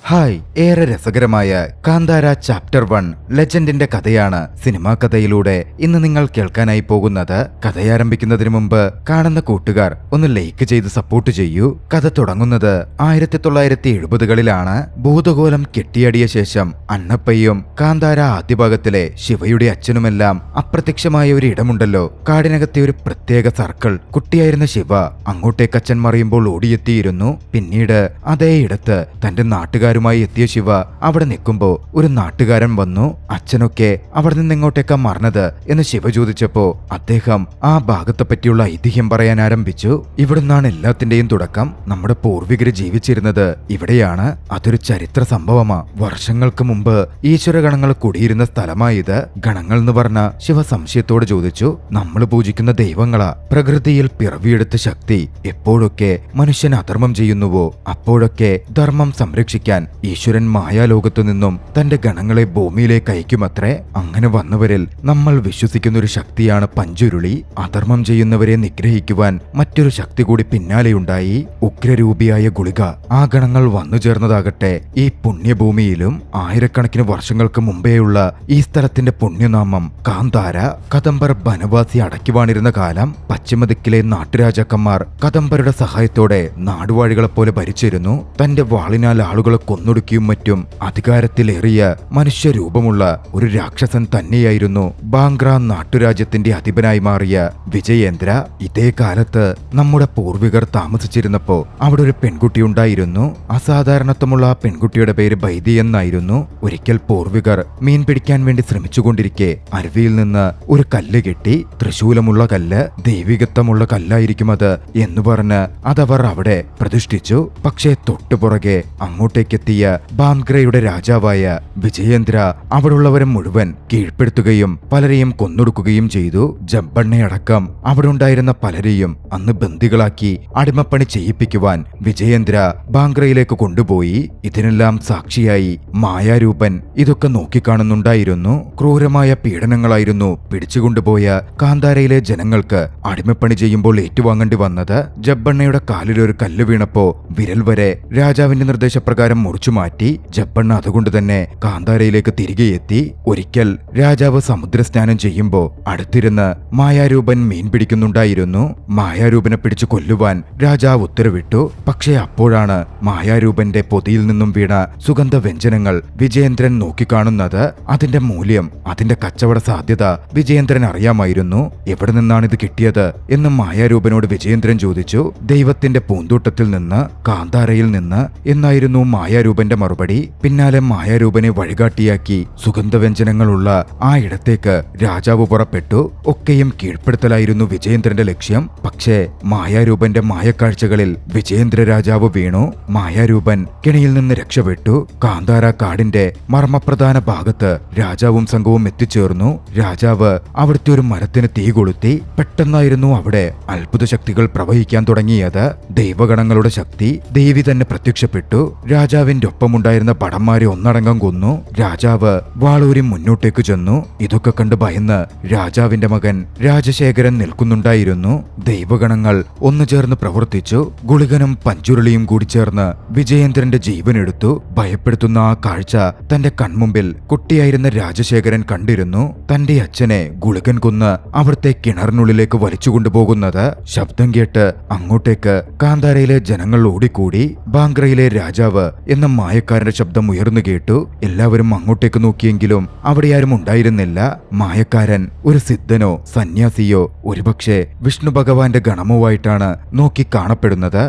Hi, ഏറെ രസകരമായ Kantara chapter 1 ലെജൻഡിന്റെ കഥയാണ് സിനിമാ കഥയിലൂടെ ഇന്ന് നിങ്ങൾ കേൾക്കാനായി പോകുന്നത്. കഥയാരംഭിക്കുന്നതിന് മുമ്പ് കാണുന്ന കൂട്ടുകാർ ഒന്ന് ലൈക്ക് ചെയ്ത് സപ്പോർട്ട് ചെയ്യൂ. കഥ തുടങ്ങുന്നത് 1970കളിലാണ്. ഭൂതകോലം കെട്ടിയാടിയ ശേഷം അണ്ണപ്പയ്യും കാന്താര ആദ്യ ഭാഗത്തിലെ ശിവയുടെ അച്ഛനുമെല്ലാം അപ്രത്യക്ഷമായ ഒരു ഇടമുണ്ടല്ലോ, കാടിനകത്തെ ഒരു പ്രത്യേക സർക്കിൾ. കുട്ടിയായിരുന്ന ശിവ അങ്ങോട്ടേക്ക് അച്ഛൻ മറിയുമ്പോൾ ഓടിയെത്തിയിരുന്നു. പിന്നീട് അതേ ഇടത്ത് തന്റെ നാട്ടുകാരുമായി എത്തിയ ശിവ അവിടെ നിൽക്കുമ്പോ ഒരു നാട്ടുകാരൻ വന്നു. അച്ഛനൊക്കെ അവിടെ നിന്ന് എങ്ങോട്ടേക്കാ മറന്നത് എന്ന് ശിവ ചോദിച്ചപ്പോ അദ്ദേഹം ആ ഭാഗത്തെ പറ്റിയുള്ള ഐതിഹ്യം പറയാൻ ആരംഭിച്ചു. ഇവിടുന്നാണ് എല്ലാത്തിന്റെയും തുടക്കം. നമ്മുടെ പൂർവികര് ജീവിച്ചിരുന്നത് ഇവിടെയാണ്. അതൊരു ചരിത്ര സംഭവമാ. വർഷങ്ങൾക്ക് മുമ്പ് ഈശ്വരഗണങ്ങൾ കുടിയിരുന്ന സ്ഥലമായത്. ഗണങ്ങൾ എന്ന് പറഞ്ഞ ശിവ സംശയത്തോട് ചോദിച്ചു. നമ്മൾ പൂജിക്കുന്ന ദൈവങ്ങളാ പ്രകൃതിയിൽ പിറവിയെടുത്ത ശക്തി. എപ്പോഴൊക്കെ മനുഷ്യൻ അധർമ്മം ചെയ്യുന്നുവോ അപ്പോഴൊക്കെ ധർമ്മം സംരക്ഷിക്കാൻ ഈശ്വരൻ മായാലോകത്തു നിന്നും തന്റെ ഗണങ്ങളെ ഭൂമിയിലേക്ക് അയക്കുമത്രേ. അങ്ങനെ വന്നവരിൽ നമ്മൾ വിശ്വസിക്കുന്ന ഒരു ശക്തിയാണ് പഞ്ചുരുളി. അധർമ്മം ചെയ്യുന്നവരെ നിഗ്രഹിക്കുവാൻ മറ്റൊരു ശക്തി കൂടി പിന്നാലെയുണ്ടായി, ഉഗ്രരൂപിയായ ഗുളിക. ആ ഗണങ്ങൾ വന്നു ചേർന്നതാകട്ടെ ഈ പുണ്യഭൂമിയിലും. ആയിരക്കണക്കിന് വർഷങ്ങൾക്ക് മുമ്പേയുള്ള ഈ സ്ഥലത്തിന്റെ പുണ്യനാമം കാന്താര. കദംബർ വനവാസി അടക്കിവാണിരുന്ന കാലം. പശ്ചിമദിക്കിലെ നാട്ടുരാജാക്കന്മാർ കദംബരുടെ സഹായത്തോടെ നാടുവാഴികളെപ്പോലെ ഭരിച്ചിരുന്നു. തന്റെ വാളിനാൽ ആളുകളെ കൊന്നൊടുക്കിയും മറ്റും അധികാരത്തിലേറിയ മനുഷ്യരൂപമുള്ള ഒരു രാക്ഷസൻ തന്നെയായിരുന്നു ബാങ്ക്ര നാട്ടുരാജ്യത്തിന്റെ അധിപനായി മാറിയ വിജയേന്ദ്ര. ഇതേ കാലത്ത് നമ്മുടെ പൂർവികർ താമസിച്ചിരുന്നപ്പോ അവിടെ ഒരു പെൺകുട്ടി ഉണ്ടായിരുന്നു. അസാധാരണത്വമുള്ള ആ പെൺകുട്ടിയുടെ പേര് ബൈദി എന്നായിരുന്നു. ഒരിക്കൽ പൂർവികർ മീൻ പിടിക്കാൻ വേണ്ടി ശ്രമിച്ചുകൊണ്ടിരിക്കെ അരുവിയിൽ നിന്ന് ഒരു കല്ല് കെട്ടി. തൃശൂലമുള്ള കല്ല്, ദൈവികത്വമുള്ള കല്ലായിരിക്കും അത് എന്ന് പറഞ്ഞ് അതവർ അവിടെ പ്രതിഷ്ഠിച്ചു. പക്ഷേ തൊട്ടുപുറകെ അങ്ങോട്ടേക്കെത്തിയ ബാങ്ക്രയുടെ രാജാവായ വിജയേന്ദ്ര അവിടെയുള്ളവരെ മുഴുവൻ കീഴ്പ്പെടുത്തുകയും പലരെയും കൊന്നൊടുക്കുകയും ചെയ്തു. ജബ്ബണ്ണയടക്കം അവിടെ ഉണ്ടായിരുന്ന പലരെയും അന്ന് ബന്ദികളാക്കി അടിമപ്പണി ചെയ്യിപ്പിക്കുവാൻ വിജയേന്ദ്ര ബാങ്ക്രയിലേക്ക് കൊണ്ടുപോയി. ഇതിനെല്ലാം സാക്ഷിയായി മായാരൂപൻ ഇതൊക്കെ നോക്കിക്കാണുന്നുണ്ടായിരുന്നു. ക്രൂരമായ പീഡനങ്ങളായിരുന്നു പിടിച്ചുകൊണ്ടുപോയ കാന്താരയിലെ ജനങ്ങൾക്ക് അടിമപ്പണി ചെയ്യുമ്പോൾ ഏറ്റുവാങ്ങേണ്ടി വന്നത്. ജബ്ബണ്ണയുടെ കാലിലൊരു കല്ല് വീണപ്പോ വിരൽ വരെ രാജാവിന്റെ നിർദ്ദേശപ്രകാരം മുറിച്ചു മാറ്റി. ജബ്ബണ്ണ അതുകൊണ്ട് തന്നെ കാന്താരയിലേക്ക് തിരികെ എത്തി. ഒരിക്കൽ രാജാവ് സമുദ്രസ്നാനം ചെയ്യുമ്പോ അടുത്തിരുന്ന് മായാരൂപൻ മീൻ പിടിക്കുന്നുണ്ടായിരുന്നു. മായാരൂപനെ പിടിച്ചു കൊല്ലുവാൻ രാജാവ് ഉത്തരവിട്ടു. പക്ഷേ അപ്പോഴാണ് മായാരൂപന്റെ പൊതിയിൽ നിന്നും വീണ സുഗന്ധ വ്യഞ്ജനങ്ങൾ വിജയേന്ദ്രൻ നോക്കിക്കാണുന്നത്. അതിന്റെ മൂല്യം, അതിന്റെ കച്ചവട സാധ്യത വിജയേന്ദ്രൻ അറിയാമായിരുന്നു. എവിടെ നിന്നാണ് ഇത് കിട്ടിയത് എന്ന് മായാരൂപനോട് വിജയേന്ദ്രൻ ചോദിച്ചു. ദൈവത്തിന്റെ പൂന്തോട്ടത്തിൽ നിന്ന്, കാന്താരയിൽ നിന്ന് എന്നായിരുന്നു മായാരൂപന്റെ മറുപടി. പിന്നാലെ മായാരൂപനെ വഴികാട്ടിയാക്കി സുഗന്ധവ്യഞ്ജനങ്ങളുള്ള ആ ഇടത്തേക്ക് രാജാവ് പുറപ്പെട്ടു. ഒക്കെയും കീഴ്പ്പെടുത്തലായിരുന്നു വിജയേന്ദ്രന്റെ ലക്ഷ്യം. പക്ഷേ മായാരൂപന്റെ മായക്കാഴ്ചകളിൽ വിജയേന്ദ്ര രാജാവ് വീണു. മായാരൂപൻ കെണിയിൽ നിന്ന് രക്ഷപ്പെട്ടു. കാന്താര കാടിന്റെ മർമ്മപ്രധാന ഭാഗത്ത് രാജാവും സംഘവും എത്തിച്ചേർന്നു. രാജാവ് അവിടുത്തെ ഒരു മരത്തിന് തീ കൊളുത്തി. പെട്ടെന്നായിരുന്നു അവിടെ അത്ഭുത ശക്തികൾ പ്രവഹിക്കാൻ തുടങ്ങിയത്. ദൈവഗണങ്ങളുടെ ശക്തി. ദേവി തന്നെ പ്രത്യക്ഷപ്പെട്ടു. രാജാവിന്റെ ഒപ്പമുണ്ടായിരുന്ന ഭടന്മാരെ ഒന്നടങ്കം കൊന്നു. രാജാവ് വാളൂരി മുന്നോട്ടേക്ക് ചെന്നു. ഇതൊക്കെ കണ്ട് ഭയന്ന് രാജാവിന്റെ മകൻ രാജശേഖരൻ നിൽക്കുന്നുണ്ടായിരുന്നു. ദൈവഗണങ്ങൾ ഒന്നു ചേർന്ന് പ്രവർത്തിച്ചു. ഗുളികനും പഞ്ചുരുളിയും കൂടി ചേർന്ന് വിജയേന്ദ്രന്റെ ജീവനെടുത്തു. ഭയപ്പെടുത്തുന്ന ആ കാഴ്ച തന്റെ കൺമുമ്പിൽ കുട്ടിയായിരുന്ന രാജശേഖരൻ കണ്ടിരുന്നു. തന്റെ അച്ഛനെ ഗുളികൻ കൊന്ന് അവിടുത്തെ കിണറിനുള്ളിലേക്ക് വലിച്ചുകൊണ്ടുപോകുന്നത് ശബ്ദം കേട്ട് അങ്ങോട്ടേക്ക് കാന്താരയിലെ ജനങ്ങൾ ഓടിക്കൂടി. ബാങ്ക്രയിലെ രാജാവ് എന്ന മായക്കാരന്റെ ശബ്ദം ഉയർന്നു കേട്ടു. എല്ലാവരും അങ്ങോട്ടേക്ക് നോക്കിയെങ്കിലും അവിടെ ആരും ഉണ്ടായിരുന്നില്ല. മായക്കാരൻ ഒരു സിദ്ധനോ സന്യാസിയോ ഒരുപക്ഷെ വിഷ്ണു ഭഗവാന്റെ ഗണമോ നോക്കി കാണപ്പെടുന്നത്.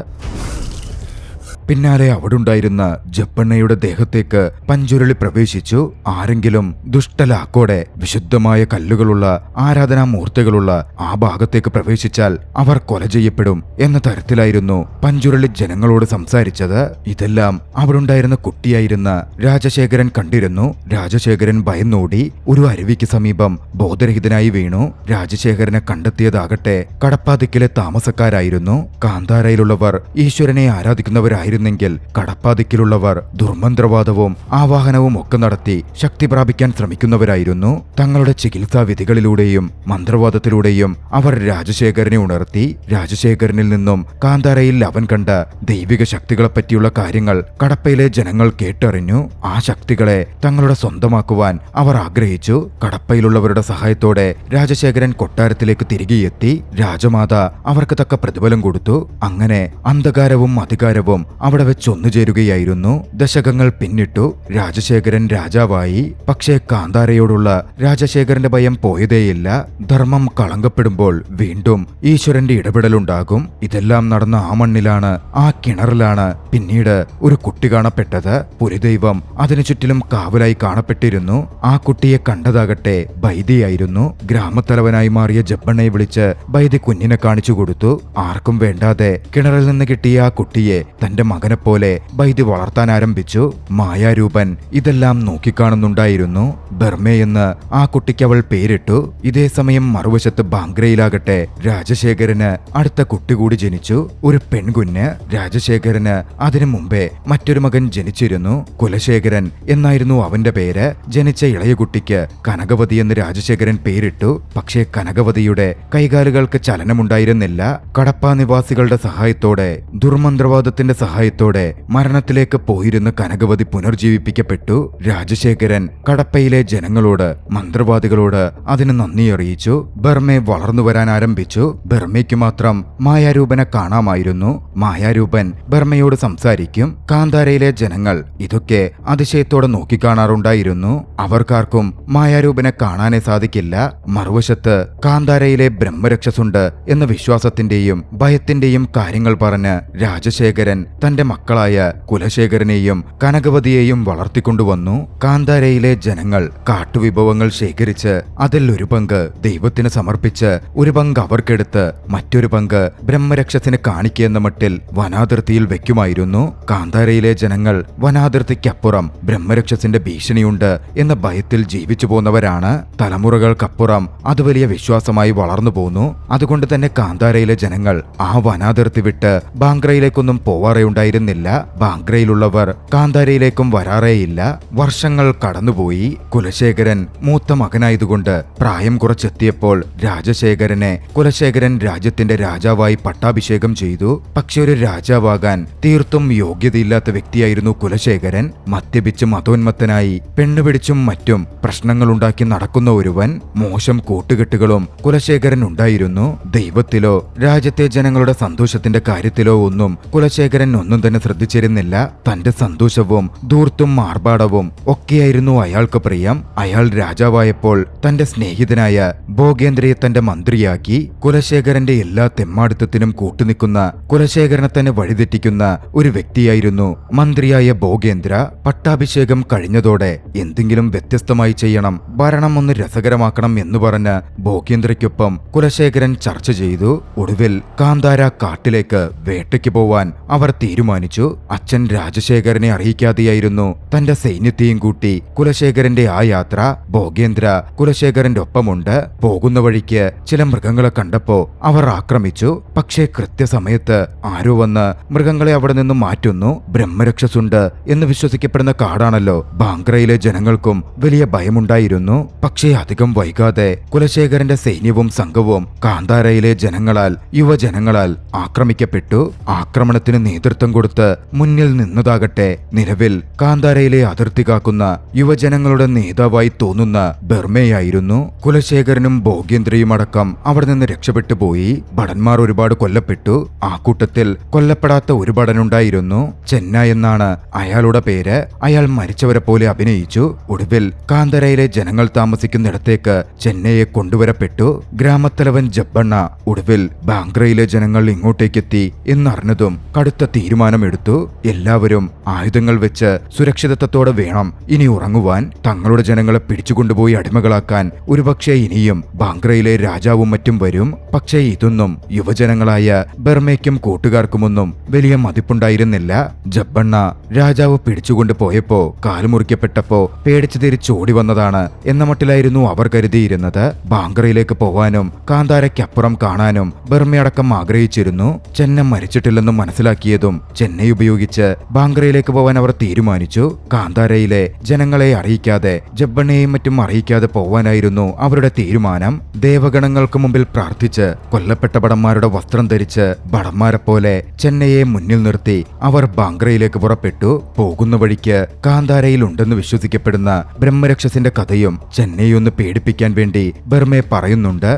പിന്നാലെ അവിടുണ്ടായിരുന്ന ജബ്ബണ്ണയുടെ ദേഹത്തേക്ക് പഞ്ചുരുളി പ്രവേശിച്ചു. ആരെങ്കിലും ദുഷ്ടലാക്കോടെ വിശുദ്ധമായ കല്ലുകളുള്ള ആരാധനാമൂർത്തികളുള്ള ആ ഭാഗത്തേക്ക് പ്രവേശിച്ചാൽ അവർ കൊല ചെയ്യപ്പെടും എന്ന തരത്തിലായിരുന്നു പഞ്ചുരുളി ജനങ്ങളോട് സംസാരിച്ചത്. ഇതെല്ലാം അവിടുണ്ടായിരുന്ന കുട്ടിയായിരുന്ന രാജശേഖരൻ കണ്ടിരുന്നു. രാജശേഖരൻ ഭയന്നോടി ഒരു അരുവിക്ക് സമീപം ബോധരഹിതനായി വീണു. രാജശേഖരനെ കണ്ടെത്തിയതാകട്ടെ കടപ്പാതിക്കിലെ താമസക്കാരായിരുന്നു. കാന്താരയിലുള്ളവർ ഈശ്വരനെ ആരാധിക്കുന്നവരായിരുന്നു. ഉണ്ടായിരുന്നെങ്കിൽ കടപ്പാതിക്കിലുള്ളവർ ദുർമന്ത്രവാദവും ആവാഹനവും ഒക്കെ നടത്തി ശക്തി പ്രാപിക്കാൻ ശ്രമിക്കുന്നവരായിരുന്നു. തങ്ങളുടെ ചികിത്സാ വിധികളിലൂടെയും മന്ത്രവാദത്തിലൂടെയും അവർ രാജശേഖരനെ ഉണർത്തി. രാജശേഖരനിൽ നിന്നും കാന്താരയിൽ അവൻ കണ്ട ദൈവിക ശക്തികളെപ്പറ്റിയുള്ള കാര്യങ്ങൾ കടപ്പയിലെ ജനങ്ങൾ കേട്ടറിഞ്ഞു. ആ ശക്തികളെ തങ്ങളുടെ സ്വന്തമാക്കുവാൻ അവർ ആഗ്രഹിച്ചു. കടപ്പയിലുള്ളവരുടെ സഹായത്തോടെ രാജശേഖരൻ കൊട്ടാരത്തിലേക്ക് തിരികെ എത്തി. രാജമാത അവർക്ക് തക്ക പ്രതിഫലം കൊടുത്തു. അങ്ങനെ അന്ധകാരവും അധികാരവും അവിടെ വെച്ച് ഒന്നുചേരുകയായിരുന്നു. ദശകങ്ങൾ പിന്നിട്ടു. രാജശേഖരൻ രാജാവായി. പക്ഷേ കാന്താരയോടുള്ള രാജശേഖരന്റെ ഭയം പോയതേയില്ല. ധർമ്മം കളങ്കപ്പെടുമ്പോൾ വീണ്ടും ഈശ്വരന്റെ ഇടപെടലുണ്ടാകും. ഇതെല്ലാം നടന്ന ആ മണ്ണിലാണ്, ആ കിണറിലാണ് പിന്നീട് ഒരു കുട്ടി കാണപ്പെട്ടത്. പുരിദൈവം അതിനു ചുറ്റിലും കാവലായി കാണപ്പെട്ടിരുന്നു. ആ കുട്ടിയെ കണ്ടതാകട്ടെ ബൈദിയായിരുന്നു. ഗ്രാമത്തലവനായി മാറിയ ജബ്ബണ്ണയെ വിളിച്ച് ബൈദി കുഞ്ഞിനെ കാണിച്ചു കൊടുത്തു. ആർക്കും വേണ്ടാതെ കിണറിൽ നിന്ന് കിട്ടിയ ആ കുട്ടിയെ തന്റെ മകനെ പോലെ ബൈദി വളർത്താൻ ആരംഭിച്ചു. മായാരൂപൻ ഇതെല്ലാം നോക്കിക്കാണുന്നുണ്ടായിരുന്നു. ബർമയെന്ന് ആ കുട്ടിക്ക് അവൾ പേരിട്ടു. ഇതേ സമയം മറുവശത്ത് ബാങ്ക്രയിലാകട്ടെ രാജശേഖരന് അടുത്ത കുട്ടി കൂടി ജനിച്ചു, ഒരു പെൺകുഞ്ഞ്. രാജശേഖരന് അതിനു മുമ്പേ മറ്റൊരു മകൻ ജനിച്ചിരുന്നു. കുലശേഖരൻ എന്നായിരുന്നു അവന്റെ പേര്. ജനിച്ച ഇളയ കുട്ടിക്ക് കനകവതി എന്ന് രാജശേഖരൻ പേരിട്ടു. പക്ഷേ കനകവതിയുടെ കൈകാലുകൾക്ക് ചലനമുണ്ടായിരുന്നില്ല. കടപ്പ നിവാസികളുടെ സഹായത്തോടെ, ദുർമന്ത്രവാദത്തിന്റെ സഹായത്തോടെ മരണത്തിലേക്ക് പോയിരുന്ന കനകവതി പുനർജീവിപ്പിക്കപ്പെട്ടു. രാജശേഖരൻ കടപ്പയിലെ ജനങ്ങളോട്, മന്ത്രവാദികളോട് അതിന് നന്ദി അറിയിച്ചു. ബർമെ വളർന്നു വരാൻ ആരംഭിച്ചു. ബർമയ്ക്ക് മാത്രം മായാരൂപനെ കാണാമായിരുന്നു. മായാരൂപൻ ബർമയോട് സംസാരിക്കും. കാന്താരയിലെ ജനങ്ങൾ ഇതൊക്കെ അതിശയത്തോടെ നോക്കിക്കാണാറുണ്ടായിരുന്നു. അവർക്കാർക്കും മായാരൂപനെ കാണാനേ സാധിക്കില്ല. മറുവശത്ത് കാന്താരയിലെ ബ്രഹ്മരക്ഷസുണ്ട് എന്ന വിശ്വാസത്തിന്റെയും ഭയത്തിന്റെയും കാര്യങ്ങൾ പറഞ്ഞ് രാജശേഖരൻ തന്റെ മക്കളായ കുലശേഖരനെയും കനകവതിയെയും വളർത്തിക്കൊണ്ടുവന്നു. കാന്താരയിലെ ജനങ്ങൾ കാട്ടുവിഭവങ്ങൾ ശേഖരിച്ച് അതിൽ ഒരു പങ്ക് ദൈവത്തിന് സമർപ്പിച്ച് ഒരു പങ്ക് അവർക്കെടുത്ത് മറ്റൊരു പങ്ക് ബ്രഹ്മരക്ഷസിന് കാണിക്കെന്ന മട്ടിൽ വനാതിർത്തിയിൽ വെക്കുമായിരുന്നു. കാന്താരയിലെ ജനങ്ങൾ വനാതിർത്തിക്കപ്പുറം ബ്രഹ്മരക്ഷസിന്റെ ഭീഷണിയുണ്ട് എന്ന ഭയത്തിൽ ജീവിച്ചു പോന്നവരാണ്. തലമുറകൾക്കപ്പുറം അത് വലിയ വിശ്വാസമായി വളർന്നു പോന്നു. അതുകൊണ്ട് തന്നെ കാന്താരയിലെ ജനങ്ങൾ ആ വനാതിർത്തി വിട്ട് ബാങ്ക്രയിലേക്കൊന്നും പോവാറേയുണ്ടായിരുന്നില്ല. ബാങ്ക്രയിലുള്ളവർ കാന്താരയിലേക്കും വരാറേയില്ല. വർഷങ്ങൾ കടന്നുപോയി. കുലശേഖരൻ മൂത്ത മകനായതുകൊണ്ട് പ്രായം കുറച്ചെത്തിയപ്പോൾ രാജശേഖരനെ കുലശേഖരൻ രാജ്യത്തിന്റെ രാജാവായി പട്ടാഭിഷേകം ചെയ്തു. പക്ഷെ ഒരു രാജാവാകാൻ തീർത്തും യോഗ്യതയില്ലാത്ത വ്യക്തിയായിരുന്നു കുലശേഖരൻ. മദ്യപിച്ച് മതോന്മത്തനായി പെണ്ണുപിടിച്ചും മറ്റും പ്രശ്നങ്ങളുണ്ടാക്കി നടക്കുന്ന ഒരുവൻ. മോശം കൂട്ടുകെട്ടുകളും കുലശേഖരൻ ഉണ്ടായിരുന്നു. ദൈവത്തിലോ രാജ്യത്തെ ജനങ്ങളുടെ സന്തോഷത്തിന്റെ കാര്യത്തിലോ ഒന്നും കുലശേഖരൻ ഒന്നും തന്നെ ശ്രദ്ധിച്ചിരുന്നില്ല. തന്റെ സന്തോഷവും ധൂർത്തും ആർഭാടവും ഒക്കെയായിരുന്നു അയാൾക്ക് പ്രിയം. അയാൾ രാജാവായപ്പോൾ തന്റെ സ്നേഹിതനായ ഭോഗേന്ദ്രയെ തന്റെ മന്ത്രിയാക്കി. കുലശേഖരന്റെ എല്ലാ തെമ്മാടിത്തത്തിനും കൂട്ടുനിൽക്കുന്ന, കുലശേഖരനെ തന്നെ വഴിതെറ്റിക്കുന്ന ഒരു വ്യക്തിയായിരുന്നു മന്ത്രിയായ ഭോഗേന്ദ്ര. പട്ടാഭിഷേകം കഴിഞ്ഞതോടെ എന്തെങ്കിലും വ്യത്യസ്തമായി ചെയ്യണം, ഭരണം ഒന്ന് രസകരമാക്കണം എന്ന് പറഞ്ഞ് ഭോഗേന്ദ്രയ്ക്കൊപ്പം കുലശേഖരൻ ചർച്ച ചെയ്തു. ഒടുവിൽ കാന്താര കാട്ടിലേക്ക് വേട്ടയ്ക്ക് പോവാൻ അവർ തീരുമാനിച്ചു. അച്ഛൻ രാജശേഖരനെ അറിയിക്കാതെയായിരുന്നു തന്റെ സൈന്യത്തെയും കൂട്ടി കുലശേഖരന്റെ ആ യാത്ര. ഭോഗേന്ദ്ര കുലശേഖരന്റെ ഒപ്പമുണ്ട്. പോകുന്ന വഴിക്ക് ചില മൃഗങ്ങളെ കണ്ടപ്പോ അവർ ആക്രമിച്ചു. പക്ഷേ കൃത്യസമയത്ത് ആരോ വന്ന് മൃഗങ്ങളെ അവിടെ നിന്ന് മാറ്റുന്നു. ബ്രഹ്മരക്ഷസുണ്ട് എന്ന് വിശ്വസിക്കപ്പെടുന്ന കാടാണല്ലോ. ബാങ്ക്രയിലെ ജനങ്ങൾക്കും വലിയ ഭയമുണ്ടായിരുന്നു. പക്ഷേ അധികം വൈകാതെ കുലശേഖരന്റെ സൈന്യവും സംഘവും കാന്താരയിലെ ജനങ്ങളാൽ, യുവജനങ്ങളാൽ ആക്രമിക്കപ്പെട്ടു. ആക്രമണത്തിന് നേതൃത്വം കൊടുത്ത് മുന്നിൽ നിന്നതാകട്ടെ നിലവിൽ കാന്താരയിലെ അതിർത്തി കാക്കുന്ന യുവജനങ്ങളുടെ നേതാവായി തോന്നുന്ന ബർമയായിരുന്നു. കുലശേഖരനും ഭോഗേന്ദ്രയും അടക്കം അവിടെ നിന്ന് രക്ഷപ്പെട്ടു പോയി. ഭടന്മാർ ഒരുപാട് കൊല്ലപ്പെട്ടു. ആ കൂട്ടത്തിൽ കൊല്ലപ്പെടാത്ത ഒരു ഭടനുണ്ടായിരുന്നു. ചെന്ന എന്നാണ് അയാളുടെ പേര്. അയാൾ മരിച്ചവരെ പോലെ അഭിനയിച്ചു. ഒടുവിൽ കാന്താരയിലെ ജനങ്ങൾ താമസിക്കുന്നിടത്തേക്ക് ചെന്നൈയെ കൊണ്ടുവരപ്പെട്ടു. ഗ്രാമത്തലവൻ ജബ്ബണ്ണ ഒടുവിൽ ബാങ്ക്രയിലെ ജനങ്ങൾ ഇങ്ങോട്ടേക്കെത്തി എന്നറിഞ്ഞതും കടുത്ത തീരുമാനമെടുത്തു. എല്ലാവരും ആയുധങ്ങൾ വെച്ച് സുരക്ഷിതത്വത്തോടെ വേണം ഇനി ഉറങ്ങുവാൻ. തങ്ങളുടെ ജനങ്ങളെ പിടിച്ചുകൊണ്ടുപോയി അടിമകളാക്കാൻ ഒരുപക്ഷെ ഇനിയും ബാങ്ക്രയിലെ രാജാവും മറ്റും വരും. പക്ഷേ ഇതൊന്നും യുവജനങ്ങളായ ബർമയ്ക്കും കൂട്ടുകാർക്കുമൊന്നും വലിയ മതിപ്പുണ്ടായി ഉണ്ടായിരുന്നില്ല. ജബ്ബണ്ണ രാജാവ് പിടിച്ചുകൊണ്ട് പോയപ്പോ കാലുമുറിക്കപ്പെട്ടപ്പോ പേടിച്ചു തിരിച്ചോടി വന്നതാണ് എന്ന മട്ടിലായിരുന്നു അവർ കരുതിയിരുന്നത്. ബാങ്ക്രയിലേക്ക് പോവാനും കാന്താരയ്ക്കപ്പുറം കാണാനും ബർമയടക്കം ആഗ്രഹിച്ചിരുന്നു. ചെന്ന മരിച്ചിട്ടില്ലെന്നും മനസ്സിലാക്കിയതും ചെന്നൈ ഉപയോഗിച്ച് ബാങ്ക്രയിലേക്ക് പോവാൻ അവർ തീരുമാനിച്ചു. കാന്താരയിലെ ജനങ്ങളെ അറിയിക്കാതെ ജബ്ബണ്ണയെയും മറ്റും അറിയിക്കാതെ പോവാനായിരുന്നു അവരുടെ തീരുമാനം. ദേവഗണങ്ങൾക്ക് മുമ്പിൽ പ്രാർത്ഥിച്ച് കൊല്ലപ്പെട്ട ഭടന്മാരുടെ വസ്ത്രം ധരിച്ച് ഭടന്മാരെ പോലെ ചെന്നൈയെ മുന്നിൽ നിർത്തി അവർ ബാങ്ക്രയിലേക്ക് പുറപ്പെട്ടു. പോകുന്ന വഴിക്ക് കാന്താരയിൽ ഉണ്ടെന്ന് വിശ്വസിക്കപ്പെടുന്ന ബ്രഹ്മരക്ഷസിന്റെ കഥയും ചെന്നൈ ഒന്ന് പേടിപ്പിക്കാൻ വേണ്ടി ബർമയെ പറയുന്നുണ്ട്.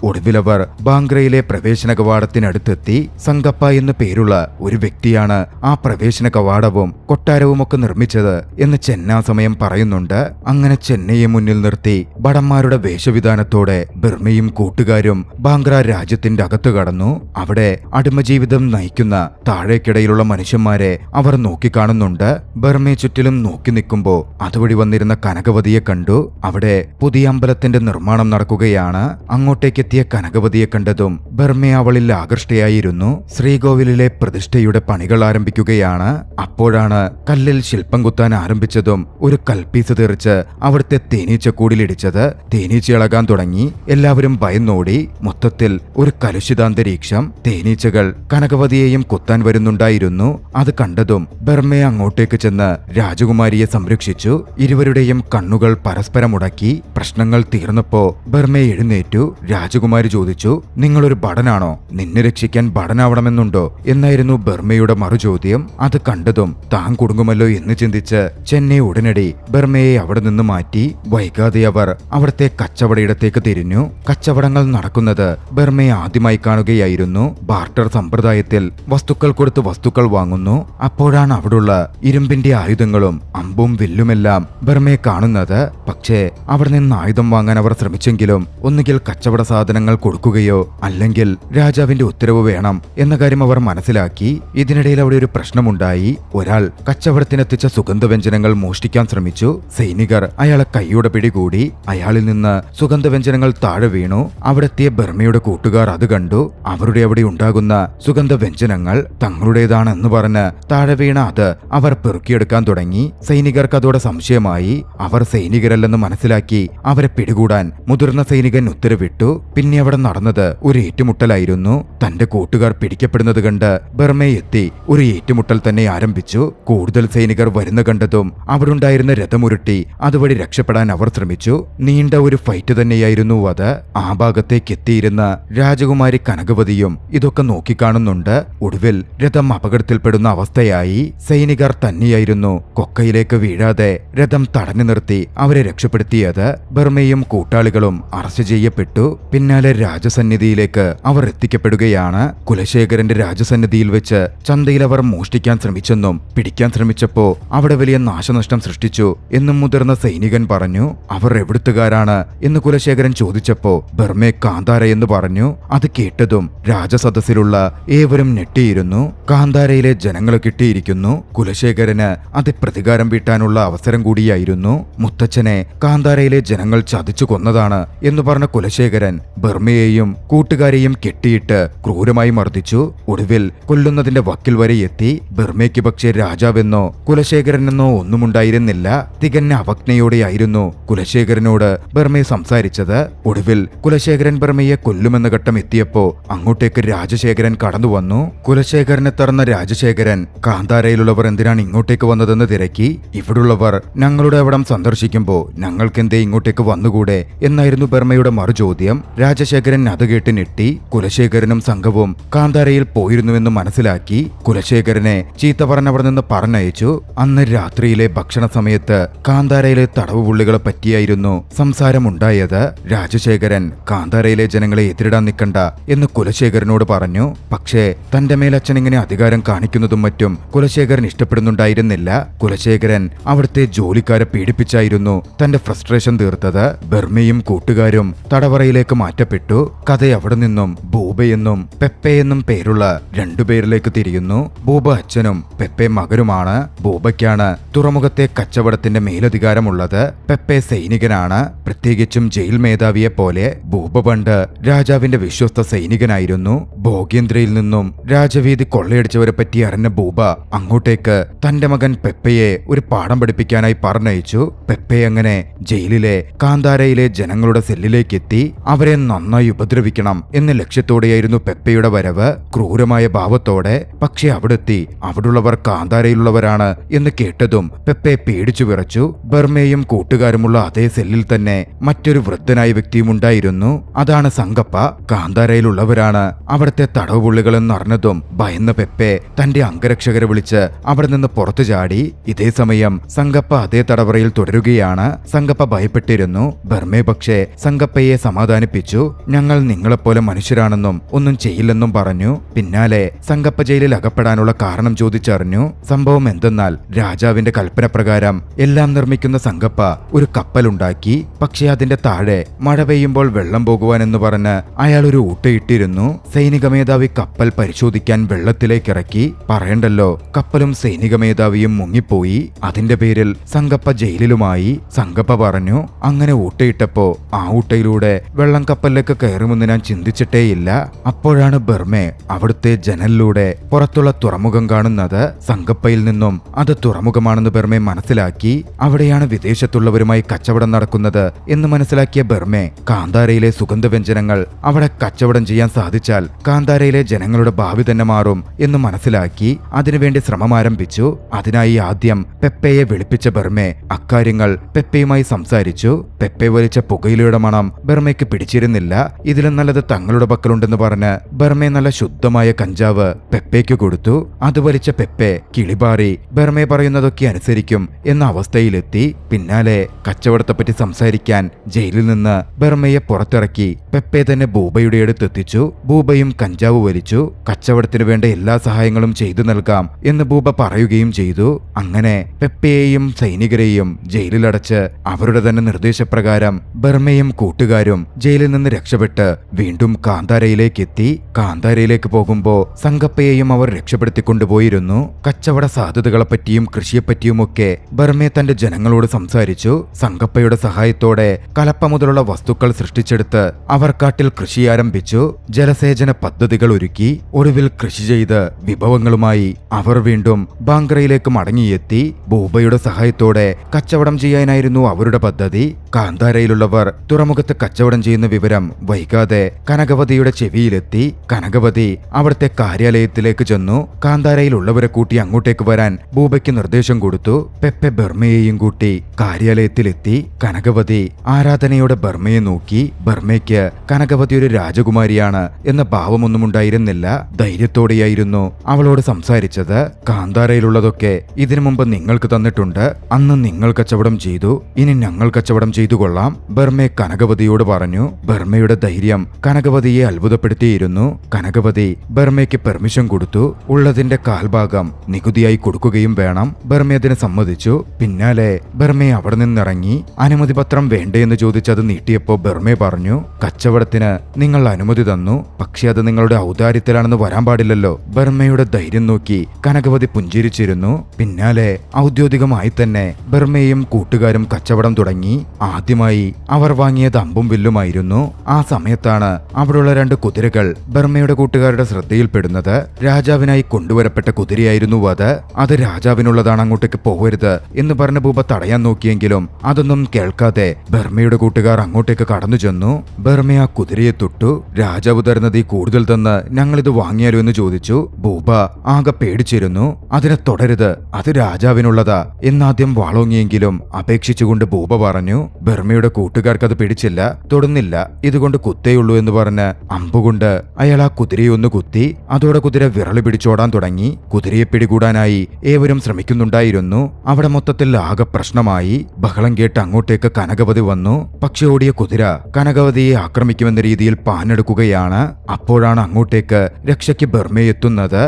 ഒടുവിലവർ ബാങ്ക്രയിലെ പ്രവേശന കവാടത്തിനടുത്തെത്തി. സംഗപ്പ എന്നു പേരുള്ള ഒരു വ്യക്തിയാണ് ആ പ്രവേശന കവാടവും കൊട്ടാരവുമൊക്കെ നിർമ്മിച്ചത് എന്ന് ചെന്നാസമയം പറയുന്നുണ്ട്. അങ്ങനെ ചെന്നൈയെ മുന്നിൽ നിർത്തി ഭടന്മാരുടെ വേഷവിധാനത്തോടെ ബർമയും കൂട്ടുകാരും ബാങ്ക്ര രാജ്യത്തിന്റെ അകത്ത് കടന്നു. അവിടെ അടിമജീവിതം നയിക്കുന്ന താഴേക്കിടയിലുള്ള മനുഷ്യന്മാരെ അവർ നോക്കിക്കാണുന്നുണ്ട്. ബർമയെ ചുറ്റിലും നോക്കി നിൽക്കുമ്പോൾ അതുവഴി വന്നിരുന്ന കനകവതിയെ കണ്ടു. അവിടെ പുതിയ അമ്പലത്തിന്റെ നിർമ്മാണം നടക്കുകയാണ്. അങ്ങോട്ടേക്ക് എത്തിയ കനകവതിയെ കണ്ടതും ബർമ അവളിൽ ആകൃഷ്ടയായിരുന്നു. ശ്രീകോവിലിലെ പ്രതിഷ്ഠയുടെ പണികൾ ആരംഭിക്കുകയാണ്. അപ്പോഴാണ് കല്ലിൽ ശില്പം കുത്താൻ ആരംഭിച്ചതും ഒരു കൽപ്പീസ് തെറിച്ച് അവിടുത്തെ തേനീച്ചക്കൂടിലിടിച്ചത്. തേനീച്ച ഇളകാൻ തുടങ്ങി. എല്ലാവരും ഭയന്നോടി. മൊത്തത്തിൽ ഒരു കലുഷിതാന്തരീക്ഷം. തേനീച്ചകൾ കനകവതിയെയും കുത്താൻ വരുന്നുണ്ടായിരുന്നു. അത് കണ്ടതും ബർമയെ അങ്ങോട്ടേക്ക് ചെന്ന് രാജകുമാരിയെ സംരക്ഷിച്ചു. ഇരുവരുടെയും കണ്ണുകൾ പരസ്പരം ഉടക്കി. പ്രശ്നങ്ങൾ തീർന്നപ്പോ ബർമ എഴുന്നേറ്റു. രാജകുമാരി ചോദിച്ചു, നിങ്ങളൊരു ഭടനാണോ? നിന്നെ രക്ഷിക്കാൻ ഭടനാവണമെന്നുണ്ടോ എന്നായിരുന്നു ബർമയുടെ മറുചോദ്യം. അത് കണ്ടതും താൻ കുടുങ്ങുമല്ലോ എന്ന് ചിന്തിച്ച് ചെന്നൈ ഉടനടി ബർമയെ അവിടെ നിന്ന് മാറ്റി. വൈകാതെ അവർ അവിടുത്തെ കച്ചവടയിടത്തേക്ക് തിരിഞ്ഞു. കച്ചവടങ്ങൾ നടക്കുന്നത് ബർമയെ ആദ്യമായി കാണുകയായിരുന്നു. ബാർട്ടർ സമ്പ്രദായത്തിൽ വസ്തുക്കൾ കൊടുത്ത് വസ്തുക്കൾ വാങ്ങുന്നു. അപ്പോഴാണ് അവിടുള്ള ഇരുമ്പിന്റെ ആയുധങ്ങളും അമ്പും വില്ലുമെല്ലാം ബർമയെ കാണുന്നത്. പക്ഷേ അവിടെ നിന്ന് ആയുധം വാങ്ങാൻ അവർ ശ്രമിച്ചെങ്കിലും ഒന്നുകിൽ കച്ചവട സാധനങ്ങൾ കൊടുക്കുകയോ അല്ലെങ്കിൽ രാജാവിന്റെ ഉത്തരവ് വേണം എന്ന കാര്യം അവർ മനസ്സിലാക്കി. ഇതിനിടയിൽ അവിടെ ഒരു പ്രശ്നമുണ്ടായി. ഒരാൾ കച്ചവടത്തിനെത്തിച്ച സുഗന്ധവ്യഞ്ജനങ്ങൾ മോഷ്ടിക്കാൻ ശ്രമിച്ചു. സൈനികർ അയാളെ കൈയോടെ പിടികൂടി. അയാളിൽ നിന്ന് സുഗന്ധവ്യഞ്ജനങ്ങൾ താഴെ വീണു. അവിടെത്തിയ ബർമയുടെ കൂട്ടുകാർ അത് കണ്ടു. അവരുടെ അവിടെ ഉണ്ടാകുന്ന സുഗന്ധവ്യഞ്ജനങ്ങൾ തങ്ങളുടേതാണെന്ന് പറഞ്ഞ് താഴെ വീണ അത് അവർ പെറുക്കിയെടുക്കാൻ തുടങ്ങി. സൈനികർക്ക് അതോടെ സംശയമായി. അവർ സൈനികരല്ലെന്ന് മനസ്സിലാക്കി അവരെ പിടികൂടാൻ മുതിർന്ന സൈനികൻ ഉത്തരവിട്ടു. പിന്നെ അവിടെ നടന്നത് ഒരു ഏറ്റുമുട്ടലായിരുന്നു. തന്റെ കൂട്ടുകാർ പിടിക്കപ്പെടുന്നത് കണ്ട് ബർമയെ എത്തി ഒരു ഏറ്റുമുട്ടൽ തന്നെ ആരംഭിച്ചു. കൂടുതൽ സൈനികർ വരുന്ന കണ്ടതും അവിടെ ഉണ്ടായിരുന്ന രഥമുരുട്ടി അതുവഴി രക്ഷപ്പെടാൻ അവർ ശ്രമിച്ചു. നീണ്ട ഒരു ഫൈറ്റ് തന്നെയായിരുന്നു അത്. ആ ഭാഗത്തേക്ക് എത്തിയിരുന്ന രാജകുമാരി കനകവതിയും ഇതൊക്കെ നോക്കിക്കാണുന്നുണ്ട്. ഒടുവിൽ രഥം അപകടത്തിൽപ്പെടുന്ന അവസ്ഥയായി. സൈനികർ തന്നെയായിരുന്നു കൊക്കയിലേക്ക് വീഴാതെ രഥം തടഞ്ഞു നിർത്തി അവരെ രക്ഷപ്പെടുത്തിയത്. ബർമയും കൂട്ടാളികളും അറസ്റ്റ് ചെയ്യപ്പെട്ടു. പിന്നാലെ രാജസന്നിധിയിലേക്ക് അവർ എത്തിക്കപ്പെടുകയാണ്. കുലശേഖരന്റെ രാജസന്നിധിയിൽ വെച്ച് ചന്തയിൽ അവർ മോഷ്ടിക്കാൻ ശ്രമിച്ചെന്നും പിടിക്കാൻ ശ്രമിച്ചപ്പോ അവിടെ വലിയ നാശനഷ്ടം സൃഷ്ടിച്ചു എന്നും മുതിർന്ന സൈനികൻ പറഞ്ഞു. അവർ എവിടുത്തുകാരാണ് എന്ന് കുലശേഖരൻ ചോദിച്ചപ്പോ ബർമെ കാന്താര എന്ന് പറഞ്ഞു. അത് കേട്ടതും രാജസദസ്സിലുള്ള ഏവരും ഞെട്ടിയിരുന്നു. കാന്താരയിലെ ജനങ്ങളെ കിട്ടിയിരിക്കുന്നു. കുലശേഖരന് അത് പ്രതികാരം വീട്ടാനുള്ള അവസരം കൂടിയായിരുന്നു. മുത്തച്ഛനെ കാന്താരയിലെ ജനങ്ങൾ ചതിച്ചു കൊന്നതാണ് എന്ന് പറഞ്ഞ കുലശേഖരൻ ബർമയെയും കൂട്ടുകാരെയും കെട്ടിയിട്ട് ക്രൂരമായി മർദ്ദിച്ചു. ഒടുവിൽ കൊല്ലുന്നതിന്റെ വക്കിൽ വരെ എത്തി. ബർമയ്ക്ക് പക്ഷേ രാജാവെന്നോ കുലശേഖരനെന്നോ ഒന്നുമുണ്ടായിരുന്നില്ല. തികഞ്ഞ അവജ്ഞയോടെയായിരുന്നു കുലശേഖരനോട് ബർമയെ സംസാരിച്ചത്. ഒടുവിൽ കുലശേഖരൻ ബർമയെ കൊല്ലുമെന്ന ഘട്ടം എത്തിയപ്പോ അങ്ങോട്ടേക്ക് രാജശേഖരൻ കടന്നു വന്നു. കുലശേഖരനെ തറന്ന രാജശേഖരൻ കാന്താരയിലുള്ളവർ എന്തിനാണ് ഇങ്ങോട്ടേക്ക് വന്നതെന്ന് തിരക്കി. ഇവിടുള്ളവർ ഞങ്ങളുടെ അവിടം സന്ദർശിക്കുമ്പോ ഞങ്ങൾക്കെന്തേ ഇങ്ങോട്ടേക്ക് വന്നുകൂടെ എന്നായിരുന്നു ബർമയുടെ മറുചോദ്യം. രാജശേഖരൻ അത് കേട്ട് ഞെട്ടി. കുലശേഖരനും സംഘവും കാന്താരയിൽ പോയിരുന്നുവെന്ന് മനസ്സിലാക്കി. കുലശേഖരനെ ചീത്ത പറഞ്ഞവർ നിന്ന് പറഞ്ഞയച്ചു. അന്ന് രാത്രിയിലെ ഭക്ഷണ സമയത്ത് കാന്താരയിലെ തടവുപുള്ളികളെ പറ്റിയായിരുന്നു സംസാരമുണ്ടായത്. രാജശേഖരൻ കാന്താരയിലെ ജനങ്ങളെ എതിരിടാൻ നിൽക്കണ്ട എന്ന് കുലശേഖരനോട് പറഞ്ഞു. പക്ഷേ തന്റെ മേൽ അച്ഛൻ ഇങ്ങനെ അധികാരം കാണിക്കുന്നതും മറ്റും കുലശേഖരൻ ഇഷ്ടപ്പെടുന്നുണ്ടായിരുന്നില്ല. കുലശേഖരൻ അവിടുത്തെ ജോലിക്കാരെ പീഡിപ്പിച്ചായിരുന്നു തന്റെ ഫ്രസ്ട്രേഷൻ തീർത്തത്. ബർമയും കൂട്ടുകാരും തടവറയിലേക്ക് മാറ്റി മാറ്റപ്പെട്ടു. കഥ അവിടെ നിന്നും ബൂബയെന്നും പെപ്പെയെന്നും പേരുള്ള രണ്ടുപേരിലേക്ക് തിരിയുന്നു. ബൂബ അച്ഛനും പെപ്പെ മകനുമാണ്. ബൂബയ്ക്കാണ് തുറമുഖത്തെ കച്ചവടത്തിന്റെ മേലധികാരമുള്ളത്. പെപ്പെ സൈനികനാണ്. പ്രത്യേകിച്ചും ജയിൽ മേധാവിയെ പോലെ ബൂബ പണ്ട് രാജാവിന്റെ വിശ്വസ്ത സൈനികനായിരുന്നു. ഭോഗേന്ദ്രയിൽ നിന്നും രാജവീതി കൊള്ളയടിച്ചവരെ പറ്റി അറിഞ്ഞ ബൂബ അങ്ങോട്ടേക്ക് തന്റെ മകൻ പെപ്പയെ ഒരു പാഠം പഠിപ്പിക്കാനായി പറഞ്ഞയച്ചു. പെപ്പെ അങ്ങനെ ജയിലിലെ കാന്താരയിലെ ജനങ്ങളുടെ സെല്ലിലേക്ക് എത്തി. അവരെ നന്നായി ഉപദ്രവിക്കണം എന്ന ലക്ഷ്യത്തോടെയായിരുന്നു പെപ്പയുടെ വരവ്. ക്രൂരമായ ഭാവത്തോടെ. പക്ഷെ അവിടെത്തി അവിടുള്ളവർ കാന്താരയിലുള്ളവരാണ് എന്ന് കേട്ടതും പെപ്പെ പേടിച്ചു വിറച്ചു. ബർമയും കൂട്ടുകാരുമുള്ള അതേ സെല്ലിൽ തന്നെ മറ്റൊരു വൃദ്ധനായ വ്യക്തിയും ഉണ്ടായിരുന്നു. അതാണ് സംഗപ്പ. കാന്താരയിലുള്ളവരാണ് അവിടുത്തെ തടവുപുള്ളികളെന്നറിഞ്ഞതും ഭയന്ന പെപ്പെ തന്റെ അംഗരക്ഷകരെ വിളിച്ച് അവിടെ നിന്ന് പുറത്തു ചാടി. ഇതേ സമയം സംഗപ്പ അതേ തടവറയിൽ തുടരുകയാണ്. സംഗപ്പ ഭയപ്പെട്ടിരുന്നു. ബർമെ പക്ഷേ സംഗപ്പയെ സമാധാനിപ്പിച്ചു. ഞങ്ങൾ നിങ്ങളെപ്പോലെ മനുഷ്യരാണെന്നും ഒന്നും ചെയ്യില്ലെന്നും പറഞ്ഞു. പിന്നാലെ സംഗപ്പ ജയിലിൽ അകപ്പെടാനുള്ള കാരണം ചോദിച്ചറിഞ്ഞു. സംഭവം എന്തെന്നാൽ രാജാവിന്റെ കൽപ്പന പ്രകാരം എല്ലാം നിർമ്മിക്കുന്ന സംഗപ്പ ഒരു കപ്പലുണ്ടാക്കി. പക്ഷെ അതിന്റെ താഴെ മഴ പെയ്യുമ്പോൾ വെള്ളം പോകുവാനെന്ന് പറഞ്ഞ് അയാൾ ഒരു ഊട്ടയിട്ടിരുന്നു. സൈനിക മേധാവി കപ്പൽ പരിശോധിക്കാൻ വെള്ളത്തിലേക്ക് ഇറക്കി. പറയണ്ടല്ലോ, കപ്പലും സൈനിക മേധാവിയും മുങ്ങിപ്പോയി. അതിന്റെ പേരിൽ സംഗപ്പ ജയിലിലുമായി. സംഗപ്പ പറഞ്ഞു, അങ്ങനെ ഊട്ടയിട്ടപ്പോ ആ ഊട്ടയിലൂടെ വെള്ളം കപ്പലിലേക്ക് കയറുമെന്ന് ഞാൻ ചിന്തിച്ചിട്ടേയില്ല. അപ്പോഴാണ് ബർമെ അവിടുത്തെ ജനലിലൂടെ പുറത്തുള്ള തുറമുഖം കാണുന്നത്. സംഗപ്പയിൽ നിന്നും അത് തുറമുഖമാണെന്ന് ബർമെ മനസ്സിലാക്കി. അവിടെയാണ് വിദേശത്തുള്ളവരുമായി കച്ചവടം നടക്കുന്നത് എന്ന് മനസ്സിലാക്കിയ ബർമെ കാന്താരയിലെ സുഗന്ധവ്യഞ്ജനങ്ങൾ അവിടെ കച്ചവടം ചെയ്യാൻ സാധിച്ചാൽ കാന്താരയിലെ ജനങ്ങളുടെ ഭാവി തന്നെ മാറും എന്ന് മനസ്സിലാക്കി. അതിനുവേണ്ടി ശ്രമം ആരംഭിച്ചു. അതിനായി ആദ്യം പെപ്പയെ വിളിപ്പിച്ച ബർമെ അക്കാര്യങ്ങൾ പെപ്പയുമായി സംസാരിച്ചു. പെപ്പെ വലിച്ച പുകയിലയുടെ മണം ബർമയ്ക്ക് പിടിച്ചിരുന്നില്ല. ഇതിലും നല്ലത് തങ്ങളുടെ പക്കലുണ്ടെന്ന് പറഞ്ഞ് ബർമെ നല്ല ശുദ്ധമായ കഞ്ചാവ് പെപ്പയ്ക്ക് കൊടുത്തു. അത് വലിച്ച പെപ്പെ കിളിപാറി ബർമെ പറയുന്നതൊക്കെ അനുസരിക്കും എന്ന അവസ്ഥയിലെത്തി. പിന്നാലെ കച്ചവടത്തെപ്പറ്റി സംസാരിക്കാൻ ജയിലിൽ നിന്ന് ബർമയെ പുറത്തിറക്കി പെപ്പെ തന്നെ ബൂബയുടെ അടുത്തെത്തിച്ചു. ബൂബയും കഞ്ചാവ് വലിച്ചു. കച്ചവടത്തിന് വേണ്ട എല്ലാ സഹായങ്ങളും ചെയ്തു നൽകാം എന്ന് ബൂബ പറയുകയും ചെയ്തു. അങ്ങനെ പെപ്പയെയും സൈനികരെയും ജയിലിലടച്ച് അവരുടെ തന്നെ നിർദ്ദേശപ്രകാരം ബർമയും കൂട്ടുകാരും ജയിലിൽ നിന്ന് രക്ഷപ്പെട്ട് വീണ്ടും കാന്താരയിലേക്ക് എത്തി. കാന്താരയിലേക്ക് പോകുമ്പോ സംഗപ്പയെയും അവർ രക്ഷപ്പെടുത്തിക്കൊണ്ടുപോയിരുന്നു. കച്ചവട സാധ്യതകളെപ്പറ്റിയും കൃഷിയെപ്പറ്റിയുമൊക്കെ ബർമെ തന്റെ ജനങ്ങളോട് സംസാരിച്ചു. സംഗപ്പയുടെ സഹായത്തോടെ കലപ്പ മുതലുള്ള വസ്തുക്കൾ സൃഷ്ടിച്ചെടുത്ത് അവർ കാട്ടിൽ കൃഷി ആരംഭിച്ചു. ജലസേചന പദ്ധതികൾ ഒരുക്കി. ഒടുവിൽ കൃഷി ചെയ്ത് വിഭവങ്ങളുമായി അവർ വീണ്ടും ബാങ്ക്രയിലേക്ക് മടങ്ങിയെത്തി. ബൂബയുടെ സഹായത്തോടെ കച്ചവടം ചെയ്യാനായിരുന്നു അവരുടെ പദ്ധതി. കാന്താരയിലുള്ളവർ തുറമുഖത്ത് കച്ചവടം ചെയ്യുന്ന വിവരം വൈകാതെ കനകവതിയുടെ ചെവിയിലെത്തി. കനകവതി അവിടുത്തെ കാര്യാലയത്തിലേക്ക് ചെന്നു. കാന്താരയിലുള്ളവരെ കൂട്ടി അങ്ങോട്ടേക്ക് വരാൻ ബൂബയ്ക്ക് നിർദ്ദേശം കൊടുത്തു. പെപ്പെ ബർമയെയും കൂട്ടി കാര്യാലയത്തിലെത്തി. കനകവതി ആരാധനയോടെ ബർമയെ നോക്കി. ബർമയ്ക്ക് കനകവതി ഒരു രാജകുമാരിയാണ് എന്ന ഭാവമൊന്നും ഉണ്ടായിരുന്നില്ല. ധൈര്യത്തോടെയായിരുന്നു അവളോട് സംസാരിച്ചത്. കാന്താരയിലുള്ളതൊക്കെ ഇതിനു മുമ്പ് നിങ്ങൾക്ക് തന്നിട്ടുണ്ട്. അന്ന് നിങ്ങൾ കച്ചവടം ചെയ്തു, ഇനി ഞങ്ങൾ കച്ചവടം ചെയ്തു കൊള്ളാം, ബർമെ കനകവതിയോട് പറഞ്ഞു. ബർമയുടെ ധൈര്യം കനകവതിയെ അത്ഭുതപ്പെടുത്തിയിരുന്നു. കനകവതി ബർമയ്ക്ക് പെർമിഷൻ കൊടുത്തു. ഉള്ളതിന്റെ കാൽഭാഗം നികുതിയായി കൊടുക്കുകയും വേണം. ബർമ അതിന് സമ്മതിച്ചു. പിന്നാലെ ബർമെ അവിടെ നിന്നിറങ്ങി. അനുമതി പത്രം വേണ്ടേന്ന് ചോദിച്ചത് നീട്ടിയപ്പോ ബർമെ പറഞ്ഞു, കച്ചവടത്തിന് നിങ്ങൾ അനുമതി തന്നു, പക്ഷെ അത് നിങ്ങളുടെ ഔദാര്യത്തിലാണെന്ന് വരാൻ പാടില്ലല്ലോ. ബർമയുടെ ധൈര്യം നോക്കി കനകവതി പുഞ്ചിരിച്ചിരുന്നു. പിന്നാലെ ഔദ്യോഗികമായി തന്നെ ബർമയും കൂട്ടുകാരും കച്ചവടം തുടങ്ങി. ആദ്യമായി അവർ വാങ്ങിയത് അമ്പും വില്ലുമായിരുന്നു. ആ സമയത്താണ് അവിടെയുള്ള 2 കുതിരകൾ ബർമയുടെ കൂട്ടുകാരുടെ ശ്രദ്ധയിൽപ്പെടുന്നത്. രാജാവിനായി കൊണ്ടുവരപ്പെട്ട കുതിരയായിരുന്നു അത്. അത് രാജാവിനുള്ളതാണ്, അങ്ങോട്ടേക്ക് പോകരുത് എന്ന് പറഞ്ഞ ബൂബ തടയാൻ നോക്കിയെങ്കിലും അതൊന്നും കേൾക്കാതെ ബർമയുടെ കൂട്ടുകാർ അങ്ങോട്ടേക്ക് കടന്നു ചെന്നു. ബർമ ആ കുതിരയെ തൊട്ടു. രാജാവ് തരുന്നത് കൂടുതൽ തന്ന് ഞങ്ങളിത് വാങ്ങിയാലോ എന്ന് ചോദിച്ചു. ബൂബ ആകെ പേടിച്ചിരുന്നു. അതിനെ തുടരുത്, അത് രാജാവിനുള്ളതാ എന്നാദ്യം വാളോങ്ങിയെങ്കിലും അപേക്ഷിച്ചുകൊണ്ട് ബൂബ പറഞ്ഞു. ബർമയുടെ കൂട്ടുകാർക്ക് അത് പിടിച്ചില്ല. തൊടുന്നില്ല, ഇതുകൊണ്ട് കുത്തേയുള്ളൂ എന്ന് പറഞ്ഞ് അമ്പുകൊണ്ട് അയാൾ ആ കുതിരയെ ഒന്ന് കുത്തി. അതോടെ കുതിര വിരളി പിടിച്ചോടാൻ തുടങ്ങി. കുതിരയെ പിടികൂടാനായി ഏവരും ശ്രമിക്കുന്നുണ്ടായിരുന്നു. അവിടെ മൊത്തത്തിൽ ആകെ പ്രശ്നമായി. ബഹളം കേട്ട് അങ്ങോട്ടേക്ക് കനകവതി വന്നു. പക്ഷെ ഓടിയ കുതിര കനകവതിയെ ആക്രമിക്കുമെന്ന രീതിയിൽ പാഞ്ഞെടുക്കുകയാണ്. അപ്പോഴാണ് അങ്ങോട്ടേക്ക് രക്ഷയ്ക്ക് ബർമയെ എത്തുന്നത്.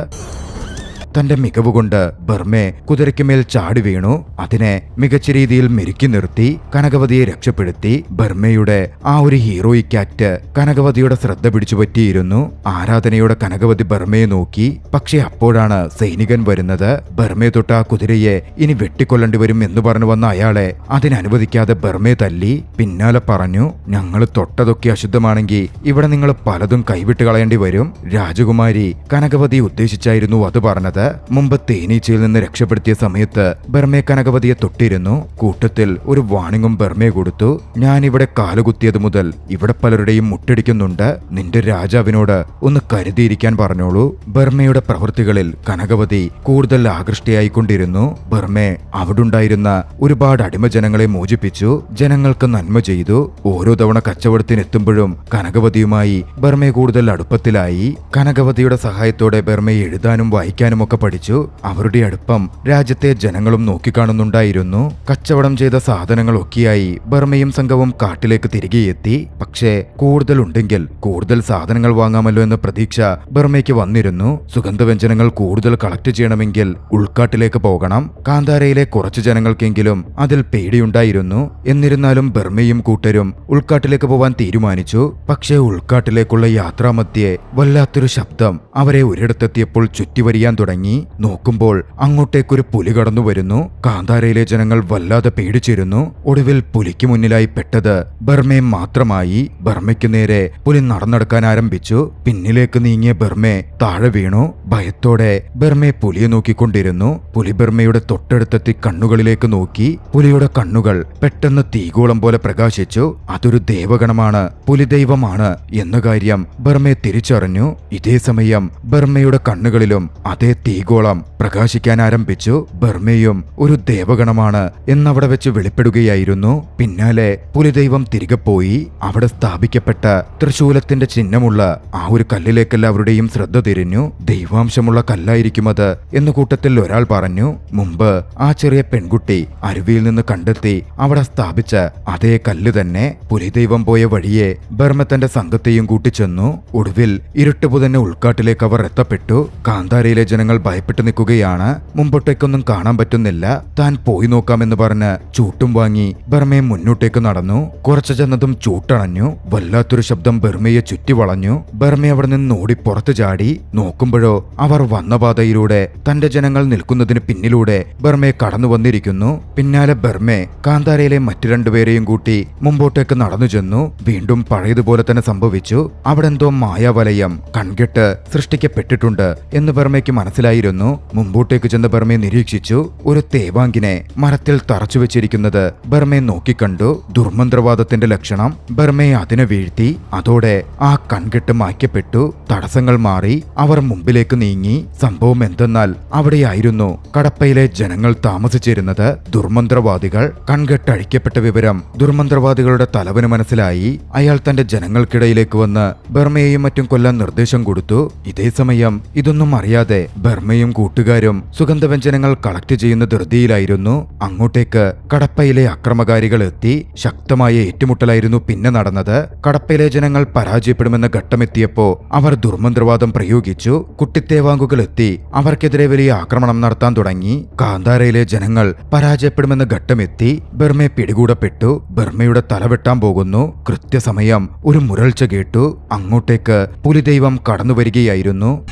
തന്റെ മികവുകൊണ്ട് ബർമെ കുതിരയ്ക്കുമേൽ ചാടി വീണു. അതിനെ മികച്ച രീതിയിൽ മെരുക്കി നിർത്തി കനകവതിയെ രക്ഷപ്പെടുത്തി. ബർമയുടെ ആ ഒരു ഹീറോയിക് ആക്ട് കനകവതിയുടെ ശ്രദ്ധ പിടിച്ചുപറ്റിയിരുന്നു. ആരാധനയോടെ കനകവതി ബർമയെ നോക്കി. പക്ഷെ അപ്പോഴാണ് സൈനികൻ വരുന്നത്. ബർമയെ തൊട്ട് ആ കുതിരയെ ഇനി വെട്ടിക്കൊല്ലേണ്ടി വരും എന്ന് പറഞ്ഞു വന്ന അയാളെ അതിനനുവദിക്കാതെ ബർമയെ തല്ലി. പിന്നാലെ പറഞ്ഞു, ഞങ്ങൾ തൊട്ടതൊക്കെ അശുദ്ധമാണെങ്കിൽ ഇവിടെ നിങ്ങൾ പലതും കൈവിട്ട് കളയേണ്ടി വരും. രാജകുമാരി കനകവതി ഉദ്ദേശിച്ചായിരുന്നു അത് പറഞ്ഞത്. മുമ്പ് തേനീച്ചയിൽ നിന്ന് രക്ഷപ്പെടുത്തിയ സമയത്ത് ബർമയെ കനകവതിയെ തൊട്ടിരുന്നു. കൂട്ടത്തിൽ ഒരു വാണിങ്ങും ബർമയെ കൊടുത്തു. ഞാൻ ഇവിടെ കാലുകുത്തിയത് മുതൽ ഇവിടെ പലരുടെയും മുട്ടടിക്കുന്നുണ്ട്. നിന്റെ രാജാവിനോട് ഒന്ന് കരുതിയിരിക്കാൻ പറഞ്ഞോളൂ. ബർമയുടെ പ്രവൃത്തികളിൽ കനകവതി കൂടുതൽ ആകൃഷ്ടയായിക്കൊണ്ടിരുന്നു. ബർമെ അവിടുണ്ടായിരുന്ന ഒരുപാട് അടിമജനങ്ങളെ മോചിപ്പിച്ചു. ജനങ്ങൾക്ക് നന്മ ചെയ്തു. ഓരോ തവണ കച്ചവടത്തിനെത്തുമ്പോഴും കനകവതിയുമായി ബർമെ കൂടുതൽ അടുപ്പത്തിലായി. കനകവതിയുടെ സഹായത്തോടെ ബർമയെ എഴുതാനും വായിക്കാനും ഒക്കെ പഠിച്ചു. അവരുടെ അടുപ്പം രാജ്യത്തെ ജനങ്ങളും നോക്കിക്കാണുന്നുണ്ടായിരുന്നു. കച്ചവടം ചെയ്ത സാധനങ്ങളൊക്കെയായി ബർമയും സംഘവും കാട്ടിലേക്ക് തിരികെ എത്തി. പക്ഷേ കൂടുതലുണ്ടെങ്കിൽ കൂടുതൽ സാധനങ്ങൾ വാങ്ങാമല്ലോ എന്ന പ്രതീക്ഷ ബർമയ്ക്ക് വന്നിരുന്നു. സുഗന്ധവ്യഞ്ജനങ്ങൾ കൂടുതൽ കളക്ട് ചെയ്യണമെങ്കിൽ ഉൾക്കാട്ടിലേക്ക് പോകണം. കാന്താരയിലെ കുറച്ചു ജനങ്ങൾക്കെങ്കിലും അതിൽ പേടിയുണ്ടായിരുന്നു. എന്നിരുന്നാലും ബർമയും കൂട്ടരും ഉൾക്കാട്ടിലേക്ക് പോവാൻ തീരുമാനിച്ചു. പക്ഷേ ഉൾക്കാട്ടിലേക്കുള്ള യാത്രാമധ്യേ വല്ലാത്തൊരു ശബ്ദം അവരെ ഒരിടത്തെത്തിയപ്പോൾ ചുറ്റിവരിയാൻ തുടങ്ങി. നോക്കുമ്പോൾ അങ്ങോട്ടേക്കൊരു പുലി കടന്നു വരുന്നു. കാന്താരയിലെ ജനങ്ങൾ വല്ലാതെ പേടിച്ചിരുന്നു. ഒടുവിൽ പുലിക്ക് മുന്നിലായി പെട്ടത് ബർമയെ മാത്രമായി. ബർമയ്ക്ക് നേരെ പുലി നടന്നെടുക്കാൻ ആരംഭിച്ചു. പിന്നിലേക്ക് നീങ്ങിയ ബർമെ താഴെ വീണു. ഭയത്തോടെ ബർമയെ പുലിയെ നോക്കിക്കൊണ്ടിരുന്നു. പുലി ബർമയുടെ തൊട്ടടുത്തെത്തി കണ്ണുകളിലേക്ക് നോക്കി. പുലിയുടെ കണ്ണുകൾ പെട്ടെന്ന് തീഗോളം പോലെ പ്രകാശിച്ചു. അതൊരു ദേവഗണമാണ്, പുലിദൈവമാണ് എന്ന കാര്യം ബർമയെ തിരിച്ചറിഞ്ഞു. ഇതേ സമയം ബർമയുടെ കണ്ണുകളിലും അതേ തീഗോളം പ്രകാശിക്കാൻ ആരംഭിച്ചു. ബർമയും ഒരു ദേവഗണമാണ് എന്നവിടെ വെച്ച് വെളിപ്പെടുകയായിരുന്നു. പിന്നാലെ പുലിദൈവം തിരികെ പോയി. അവിടെ സ്ഥാപിക്കപ്പെട്ട തൃശൂലത്തിന്റെ ചിഹ്നമുള്ള ആ ഒരു കല്ലിലേക്ക് എല്ലാവരുടെയും ശ്രദ്ധ തിരിഞ്ഞു. ദൈവാംശമുള്ള കല്ലായിരിക്കും അത് എന്ന് കൂട്ടത്തിൽ ഒരാൾ പറഞ്ഞു. മുമ്പ് ആ ചെറിയ പെൺകുട്ടി അരുവിയിൽ നിന്ന് കണ്ടെത്തി അവിടെ സ്ഥാപിച്ച അതേ കല്ല് തന്നെ. പുലിദൈവം പോയ വഴിയെ ബർമ തന്റെ സംഘത്തെയും കൂട്ടിച്ചെന്നു. ഒടുവിൽ ഇരുട്ടുപുതന്നെ ഉൾക്കാട്ടിലേക്ക് അവർ എത്തപ്പെട്ടു. കാന്താരയിലെ ജനങ്ങൾ ഭയപ്പെട്ടു നിൽക്കുകയാണ്. മുമ്പോട്ടേക്കൊന്നും കാണാൻ പറ്റുന്നില്ല. താൻ പോയി നോക്കാമെന്ന് പറഞ്ഞ് ചൂട്ടും വാങ്ങി ബർമയെ മുന്നോട്ടേക്ക് നടന്നു. കുറച്ചു ചെന്നതും ചൂട്ടണഞ്ഞു. വല്ലാത്തൊരു ശബ്ദം ബർമയെ ചുറ്റി വളഞ്ഞു. ബർമ അവിടെ നിന്ന് ഓടി പുറത്തു ചാടി. നോക്കുമ്പോഴോ അവർ വന്ന പാതയിലൂടെ തന്റെ ജനങ്ങൾ നിൽക്കുന്നതിന് പിന്നിലൂടെ ബർമയെ കടന്നു വന്നിരിക്കുന്നു. പിന്നാലെ ബർമെ കാന്താരയിലെ മറ്റു രണ്ടുപേരെയും കൂട്ടി മുമ്പോട്ടേക്ക് നടന്നു ചെന്നു. വീണ്ടും പഴയതുപോലെ തന്നെ സംഭവിച്ചു. അവിടെ എന്തോ മായാവലയം കൺകെട്ട് സൃഷ്ടിക്കപ്പെട്ടിട്ടുണ്ട് എന്ന് ബർമയ്ക്ക് മനസ്സിലായിരുന്നു. മുമ്പോട്ടേക്ക് ചെന്ന് ബർമയെ നിരീക്ഷിച്ചു. ഒരു തേവാങ്കിനെ മരത്തിൽ തറച്ചു വെച്ചിരിക്കുന്നത് ബർമയെ നോക്കിക്കണ്ടു. ദുർമന്ത്രവാദത്തിന്റെ ലക്ഷണം. ബർമയെ അതിനെ വീഴ്ത്തി. അതോടെ ആ കൺകെട്ട് മായ്ക്കപ്പെട്ടു. തടസ്സങ്ങൾ മാറി. അവർ മുമ്പിലേക്ക് നീങ്ങി. സംഭവം എന്തെന്നാൽ അവിടെയായിരുന്നു കടപ്പയിലെ ജനങ്ങൾ താമസിച്ചിരുന്നത്. ദുർമന്ത്രവാദികൾ. കൺകെട്ട് അഴിക്കപ്പെട്ട വിവരം ദുർമന്ത്രവാദികളുടെ തലവന് മനസ്സിലായി. അയാൾ തന്റെ ജനങ്ങൾക്കിടയിലേക്ക് വന്ന് ബർമയെയും മറ്റും കൊല്ലാൻ നിർദ്ദേശം കൊടുത്തു. ഇതേസമയം ഇതൊന്നും അറിയാതെ ബർമയും കൂട്ടുകാരും സുഗന്ധവ്യഞ്ജനങ്ങൾ കളക്ട് ചെയ്യുന്ന ധൃതിയിലായിരുന്നു. അങ്ങോട്ടേക്ക് കടപ്പയിലെ അക്രമകാരികൾ എത്തി. ശക്തമായ ഏറ്റുമുട്ടലായിരുന്നു പിന്നെ നടന്നത്. കടപ്പയിലെ ജനങ്ങൾ പരാജയപ്പെടുമെന്ന ഘട്ടമെത്തിയപ്പോ അവർ ദുർമന്ത്രവാദം പ്രയോഗിച്ചു. കുട്ടിത്തേവാങ്കുകൾ എത്തി അവർക്കെതിരെ വലിയ ആക്രമണം നടത്താൻ തുടങ്ങി. കാന്താരയിലെ ജനങ്ങൾ പരാജയപ്പെടുമെന്ന ഘട്ടമെത്തി. ബർമയെ പിടികൂടപ്പെട്ടു. ബർമയുടെ തലവെട്ടാൻ പോകുന്നു. കൃത്യസമയം ഒരു മുരൾച്ച കേട്ടു. അങ്ങോട്ടേക്ക് പുലിദൈവം കടന്നുവരികയായിരുന്നു.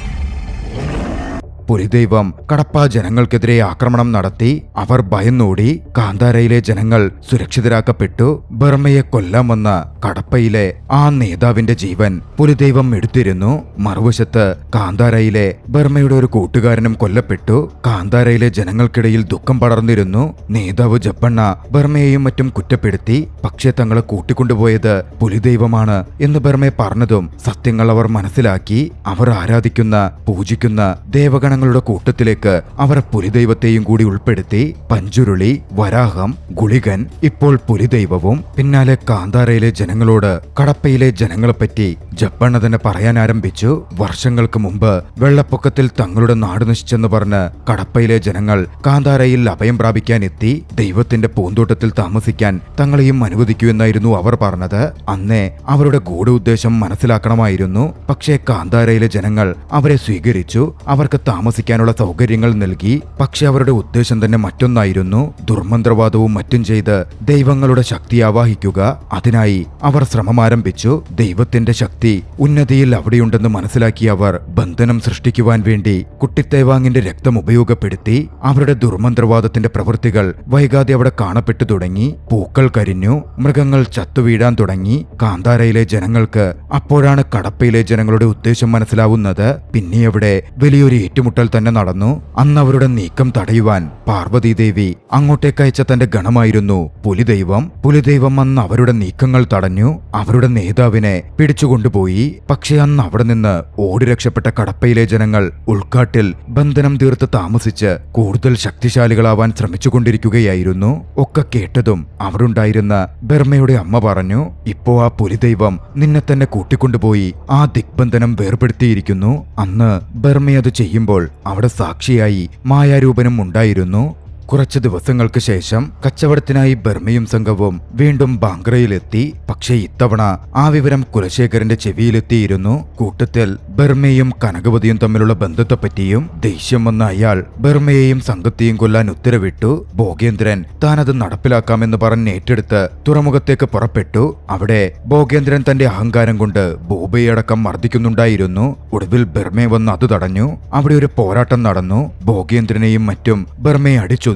പുലിദൈവം കടപ്പ ജനങ്ങൾക്കെതിരെ ആക്രമണം നടത്തി. അവർ ഭയന്നോടി. കാന്താരയിലെ ജനങ്ങൾ സുരക്ഷിതരാക്കപ്പെട്ടു. ബർമയെ കൊല്ലാൻ വന്ന കടപ്പയിലെ ആ നേതാവിന്റെ ജീവൻ പുലിദൈവം എടുത്തിരുന്നു. മറുവശത്ത് കാന്താരയിലെ ബർമയുടെ ഒരു കൂട്ടുകാരനും കൊല്ലപ്പെട്ടു. കാന്താരയിലെ ജനങ്ങൾക്കിടയിൽ ദുഃഖം പടർന്നിരുന്നു. നേതാവ് ജപ്പണ്ണ ബർമയെയും മറ്റും കുറ്റപ്പെടുത്തി. പക്ഷേ തങ്ങളെ കൂട്ടിക്കൊണ്ടുപോയത് പുലിദൈവമാണ് എന്ന് ബർമയെ പറഞ്ഞതും സത്യങ്ങൾ അവർ മനസ്സിലാക്കി. അവർ ആരാധിക്കുന്ന പൂജിക്കുന്ന ദേവഗണ ങ്ങളുടെ കൂട്ടത്തിലേക്ക് അവർ പുലിദൈവത്തെയും കൂടി ഉൾപ്പെടുത്തി. പഞ്ചുരുളി, വരാഹം, ഗുളികൻ, ഇപ്പോൾ പുലിദൈവവും. പിന്നാലെ കാന്താരയിലെ ജനങ്ങളോട് കടപ്പയിലെ ജനങ്ങളെപ്പറ്റി ജപ്പണ്ണ തന്നെ പറയാൻ ആരംഭിച്ചു. വർഷങ്ങൾക്ക് മുമ്പ് വെള്ളപ്പൊക്കത്തിൽ തങ്ങളുടെ നാട് നശിച്ചെന്ന് പറഞ്ഞ് കടപ്പയിലെ ജനങ്ങൾ കാന്താരയിൽ അഭയം പ്രാപിക്കാൻ എത്തി. ദൈവത്തിന്റെ പൂന്തോട്ടത്തിൽ താമസിക്കാൻ തങ്ങളെയും അനുവദിക്കൂ എന്നായിരുന്നു അവർ പറഞ്ഞത്. അന്നേ അവരുടെ ഗൂഢ ഉദ്ദേശം മനസ്സിലാക്കണമായിരുന്നു. പക്ഷേ കാന്താരയിലെ ജനങ്ങൾ അവരെ സ്വീകരിച്ചു. അവർക്ക് താമസിക്കാനുള്ള സൗകര്യങ്ങൾ നൽകി. പക്ഷെ അവരുടെ ഉദ്ദേശം തന്നെ മറ്റൊന്നായിരുന്നു. ദുർമന്ത്രവാദവും മറ്റും ചെയ്ത് ദൈവങ്ങളുടെ ശക്തി ആവാഹിക്കുക. അതിനായി അവർ ശ്രമം ആരംഭിച്ചു. ദൈവത്തിന്റെ ശക്തി ഉന്നതിയിൽ അവിടെയുണ്ടെന്ന് മനസ്സിലാക്കിയ അവർ ബന്ധനം സൃഷ്ടിക്കുവാൻ വേണ്ടി കുട്ടിത്തേവാങ്ങിന്റെ രക്തം ഉപയോഗപ്പെടുത്തി. അവരുടെ ദുർമന്ത്രവാദത്തിന്റെ പ്രവൃത്തികൾ വൈകാതെ അവിടെ കാണപ്പെട്ടു തുടങ്ങി. പൂക്കൾ കരിഞ്ഞു, മൃഗങ്ങൾ ചത്തുവീഴാൻ തുടങ്ങി. കാന്താരയിലെ ജനങ്ങൾക്ക് അപ്പോഴാണ് കടപ്പയിലെ ജനങ്ങളുടെ ഉദ്ദേശം മനസ്സിലാവുന്നത്. പിന്നെ അവിടെ വലിയൊരു ഏറ്റുമുട്ടൽ തന്നെ നടന്നു. അന്ന് അവരുടെ നീക്കം തടയുവാൻ പാർവതീദേവി അങ്ങോട്ടേക്ക് അയച്ച തന്റെ ഗണമായിരുന്നു പുലിദൈവം. പുലിദൈവം അന്ന് അവരുടെ നീക്കങ്ങൾ തടഞ്ഞു. അവരുടെ നേതാവിനെ പിടിച്ചുകൊണ്ടുപോയി. പക്ഷെ അന്ന് അവിടെ നിന്ന് ഓടി രക്ഷപ്പെട്ട കടപ്പയിലെ ജനങ്ങൾ ഉൾക്കാട്ടിൽ ബന്ധനം തീർത്ത് താമസിച്ച് കൂടുതൽ ശക്തിശാലികളാവാൻ ശ്രമിച്ചുകൊണ്ടിരിക്കുകയായിരുന്നു. ഒക്കെ കേട്ടതും അവിടുണ്ടായിരുന്ന ബർമയുടെ അമ്മ പറഞ്ഞു, ഇപ്പോ ആ പുലിദൈവം നിന്നെ തന്നെ കൂട്ടിക്കൊണ്ടുപോയി ആ ദിഗ്ബന്ധനം വേർപെടുത്തിയിരിക്കുന്നു. അന്ന് ബർമ അത് ചെയ്യുമ്പോൾ അവിടെ സാക്ഷിയായി മായാരൂപനും ഉണ്ടായിരുന്നു. കുറച്ച് ദിവസങ്ങൾക്ക് ശേഷം കച്ചവടത്തിനായി ബർമയും സംഘവും വീണ്ടും ബാങ്ക്രയിലെത്തി. പക്ഷേ ഇത്തവണ ആ വിവരം കുലശേഖരന്റെ ചെവിയിലെത്തിയിരുന്നു. കൂട്ടത്തിൽ ബർമയും കനകവതിയും തമ്മിലുള്ള ബന്ധത്തെപ്പറ്റിയും ദേഷ്യം വന്ന അയാൾ ബർമയെയും സംഘത്തെയും കൊല്ലാൻ ഉത്തരവിട്ടു. ഭോഗേന്ദ്രൻ താനത് നടപ്പിലാക്കാമെന്ന് പറഞ്ഞ് ഏറ്റെടുത്ത് തുറമുഖത്തേക്ക് പുറപ്പെട്ടു. അവിടെ ഭോഗേന്ദ്രൻ തന്റെ അഹങ്കാരം കൊണ്ട് ബോബയെയടക്കം മർദ്ദിക്കുന്നുണ്ടായിരുന്നു. ഒടുവിൽ ബർമയെ വന്ന് അത് തടഞ്ഞു. അവിടെ ഒരു പോരാട്ടം നടന്നു. ഭോഗേന്ദ്രനെയും മറ്റും ബർമയെ അടിച്ചു.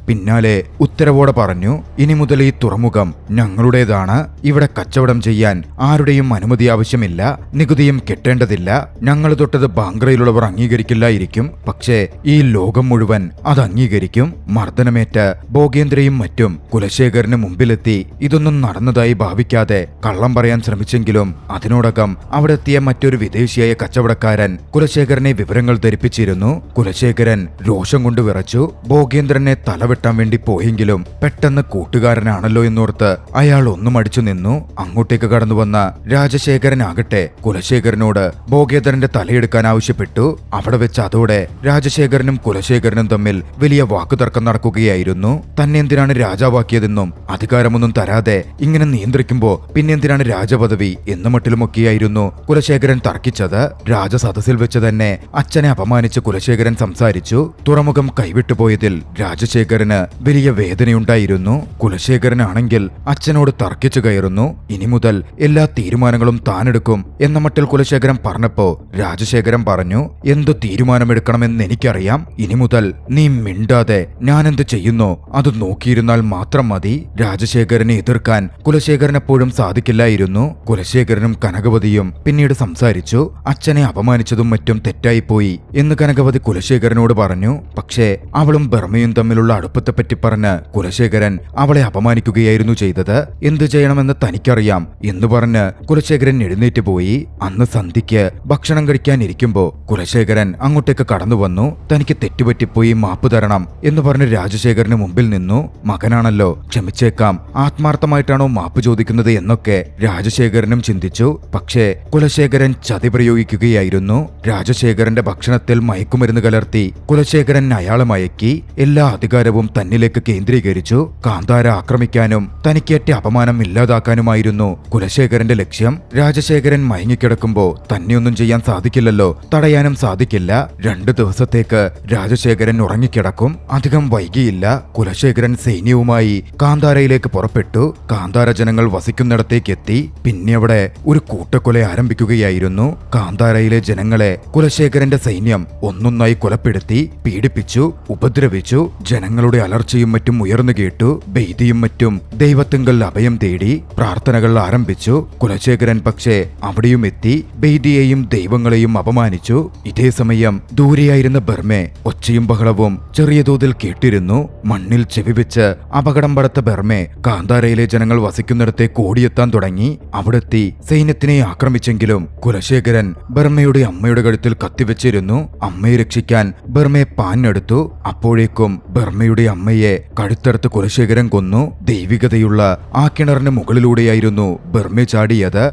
പിന്നാലെ ഉത്തരവോടെ പറഞ്ഞു, ഇനി മുതൽ ഈ തുറമുഖം ഞങ്ങളുടേതാണ്. ഇവിടെ കച്ചവടം ചെയ്യാൻ ആരുടെയും അനുമതി ആവശ്യമില്ല. നികുതിയും കെട്ടേണ്ടതില്ല. ഞങ്ങൾ തൊട്ടത് ബാങ്ക്രയിലുള്ളവർ അംഗീകരിക്കില്ലായിരിക്കും. പക്ഷേ ഈ ലോകം മുഴുവൻ അത് അംഗീകരിക്കും. മർദ്ദനമേറ്റ ഭോഗേന്ദ്രയും മറ്റും കുലശേഖരന് മുമ്പിലെത്തി ഇതൊന്നും നടന്നതായി ഭാവിക്കാതെ കള്ളം പറയാൻ ശ്രമിച്ചെങ്കിലും അതിനോടകം അവിടെ എത്തിയ മറ്റൊരു വിദേശിയായ കച്ചവടക്കാരൻ കുലശേഖരനെ വിവരങ്ങൾ ധരിപ്പിച്ചിരുന്നു. കുലശേഖരൻ രോഷം കൊണ്ട് വിറച്ചു. ഭോഗേന്ദ്രൻ തലവെട്ടാൻ വേണ്ടി പോയെങ്കിലും പെട്ടെന്ന് കൂട്ടുകാരനാണല്ലോ എന്നോർത്ത് അയാൾ ഒന്നും അടിച്ചു നിന്നു. അങ്ങോട്ടേക്ക് കടന്നു വന്ന രാജശേഖരനാകട്ടെ കുലശേഖരനോട് ഭോഗേന്ദ്രന്റെ തലയെടുക്കാൻ ആവശ്യപ്പെട്ടു. അവിടെ വെച്ച് അതോടെ രാജശേഖരനും കുലശേഖരനും തമ്മിൽ വലിയ വാക്കുതർക്കം നടക്കുകയായിരുന്നു. തന്നെ എന്തിനാണ് രാജാവാക്കിയതെന്നും അധികാരമൊന്നും തരാതെ ഇങ്ങനെ നിയന്ത്രിക്കുമ്പോ പിന്നെന്തിനാണ് രാജപദവി എന്ന മട്ടിലുമൊക്കെയായിരുന്നു കുലശേഖരൻ തർക്കിച്ചത്. രാജസദസ്സിൽ വെച്ച് തന്നെ അച്ഛനെ അപമാനിച്ച് കുലശേഖരൻ സംസാരിച്ചു. തുറമുഖം കൈവിട്ടുപോയതിൽ രാജശേഖരന് വലിയ വേദനയുണ്ടായിരുന്നു. കുലശേഖരനാണെങ്കിൽ അച്ഛനോട് തർക്കിച്ചു കയറുന്നു. ഇനി മുതൽ എല്ലാ തീരുമാനങ്ങളും താനെടുക്കും എന്ന മട്ടിൽ കുലശേഖരൻ പറഞ്ഞപ്പോ രാജശേഖരൻ പറഞ്ഞു, എന്തു തീരുമാനമെടുക്കണമെന്ന് എനിക്കറിയാം. ഇനി മുതൽ നീ മിണ്ടാതെ ഞാനെന്ത് ചെയ്യുന്നോ അത് നോക്കിയിരുന്നാൽ മാത്രം മതി. രാജശേഖരനെ എതിർക്കാൻ കുലശേഖരനെപ്പോഴും സാധിക്കില്ലായിരുന്നു. കുലശേഖരനും കനകവതിയും പിന്നീട് സംസാരിച്ചു. അച്ഛനെ അപമാനിച്ചതും മറ്റും തെറ്റായിപ്പോയി എന്ന് കനകവതി കുലശേഖരനോട് പറഞ്ഞു. പക്ഷേ അവളും ബർമയും തമ്മിലുള്ള അടുപ്പത്തെപ്പറ്റി പറഞ്ഞ് കുലശേഖരൻ അവളെ അപമാനിക്കുകയായിരുന്നു ചെയ്തത്. എന്തു ചെയ്യണമെന്ന് തനിക്കറിയാം എന്ന് പറഞ്ഞ് കുലശേഖരൻ എഴുന്നേറ്റ് പോയി. അന്ന് സന്ധ്യയ്ക്ക് ഭക്ഷണം കഴിക്കാനിരിക്കുമ്പോ കുലശേഖരൻ അങ്ങോട്ടേക്ക് കടന്നു വന്നു. തനിക്ക് തെറ്റുപറ്റിപ്പോയി, മാപ്പ് തരണം എന്ന് പറഞ്ഞ് രാജശേഖരന് മുമ്പിൽ നിന്നു. മകനാണല്ലോ, ക്ഷമിച്ചേക്കാം. ആത്മാർത്ഥമായിട്ടാണോ മാപ്പ് ചോദിക്കുന്നത് എന്നൊക്കെ രാജശേഖരനും ചിന്തിച്ചു. പക്ഷേ കുലശേഖരൻ ചതി പ്രയോഗിക്കുകയായിരുന്നു. രാജശേഖരന്റെ ഭക്ഷണത്തിൽ മയക്കുമരുന്ന് കലർത്തി കുലശേഖരൻ അയാളെ മയക്കി. എല്ലാ അധികാരവും തന്നിലേക്ക് കേന്ദ്രീകരിച്ചു. കാന്താര ആക്രമിക്കാനും തനിക്കേറ്റ അപമാനം ഇല്ലാതാക്കാനുമായിരുന്നു കുലശേഖരന്റെ ലക്ഷ്യം. രാജശേഖരൻ മയങ്ങിക്കിടക്കുമ്പോ തന്നെയൊന്നും ചെയ്യാൻ സാധിക്കില്ലല്ലോ, തടയാനും സാധിക്കില്ല. 2 ദിവസത്തേക്ക് രാജശേഖരൻ ഉറങ്ങിക്കിടക്കും. അധികം വൈകിയില്ല. കുലശേഖരൻ സൈന്യവുമായി കാന്താരയിലേക്ക് പുറപ്പെട്ടു. കാന്താര ജനങ്ങൾ വസിക്കുന്നിടത്തേക്ക് എത്തി. പിന്നെ അവിടെ ഒരു കൂട്ടക്കൊല ആരംഭിക്കുകയായിരുന്നു. കാന്താരയിലെ ജനങ്ങളെ കുലശേഖരന്റെ സൈന്യം ഒന്നൊന്നായി കൊലപ്പെടുത്തി, പീഡിപ്പിച്ചു, ഉപദ്രവിച്ചു. ജനങ്ങളുടെ അലർച്ചയും മറ്റും ഉയർന്നു കേട്ടു. ബെയ്തിയും മറ്റും ദൈവത്തിങ്കൽ അഭയം തേടി പ്രാർത്ഥനകൾ ആരംഭിച്ചു. കുലശേഖരൻ പക്ഷേ അവിടെയും എത്തി ബെയ്തിയെയും ദൈവങ്ങളെയും അപമാനിച്ചു. ഇതേ സമയം ദൂരെയായിരുന്ന ബർമെ ഒച്ചയും ബഹളവും ചെറിയ തോതിൽ കേട്ടിരുന്നു. മണ്ണിൽ ചെവിവെച്ച് അപകടം പടത്ത ബർമെ കാന്താരയിലെ ജനങ്ങൾ വസിക്കുന്നിടത്തേക്ക് ഓടിയെത്താൻ തുടങ്ങി. അവിടെത്തി സൈന്യത്തിനെ ആക്രമിച്ചെങ്കിലും കുലശേഖരൻ ബർമയുടെ അമ്മയുടെ കഴുത്തിൽ കത്തിവെച്ചിരുന്നു. അമ്മയെ രക്ഷിക്കാൻ ബർമെ പാഞ്ഞെടുത്തു. അപ്പോഴേക്കും ബർമയുടെ അമ്മയെ കഴുത്തറുത്ത് കുലശേഖരൻ കൊന്നു. ദൈവികതയുള്ള ആ കിണറിന് മുകളിലൂടെയായിരുന്നു ബർമെ ചാടിയത്.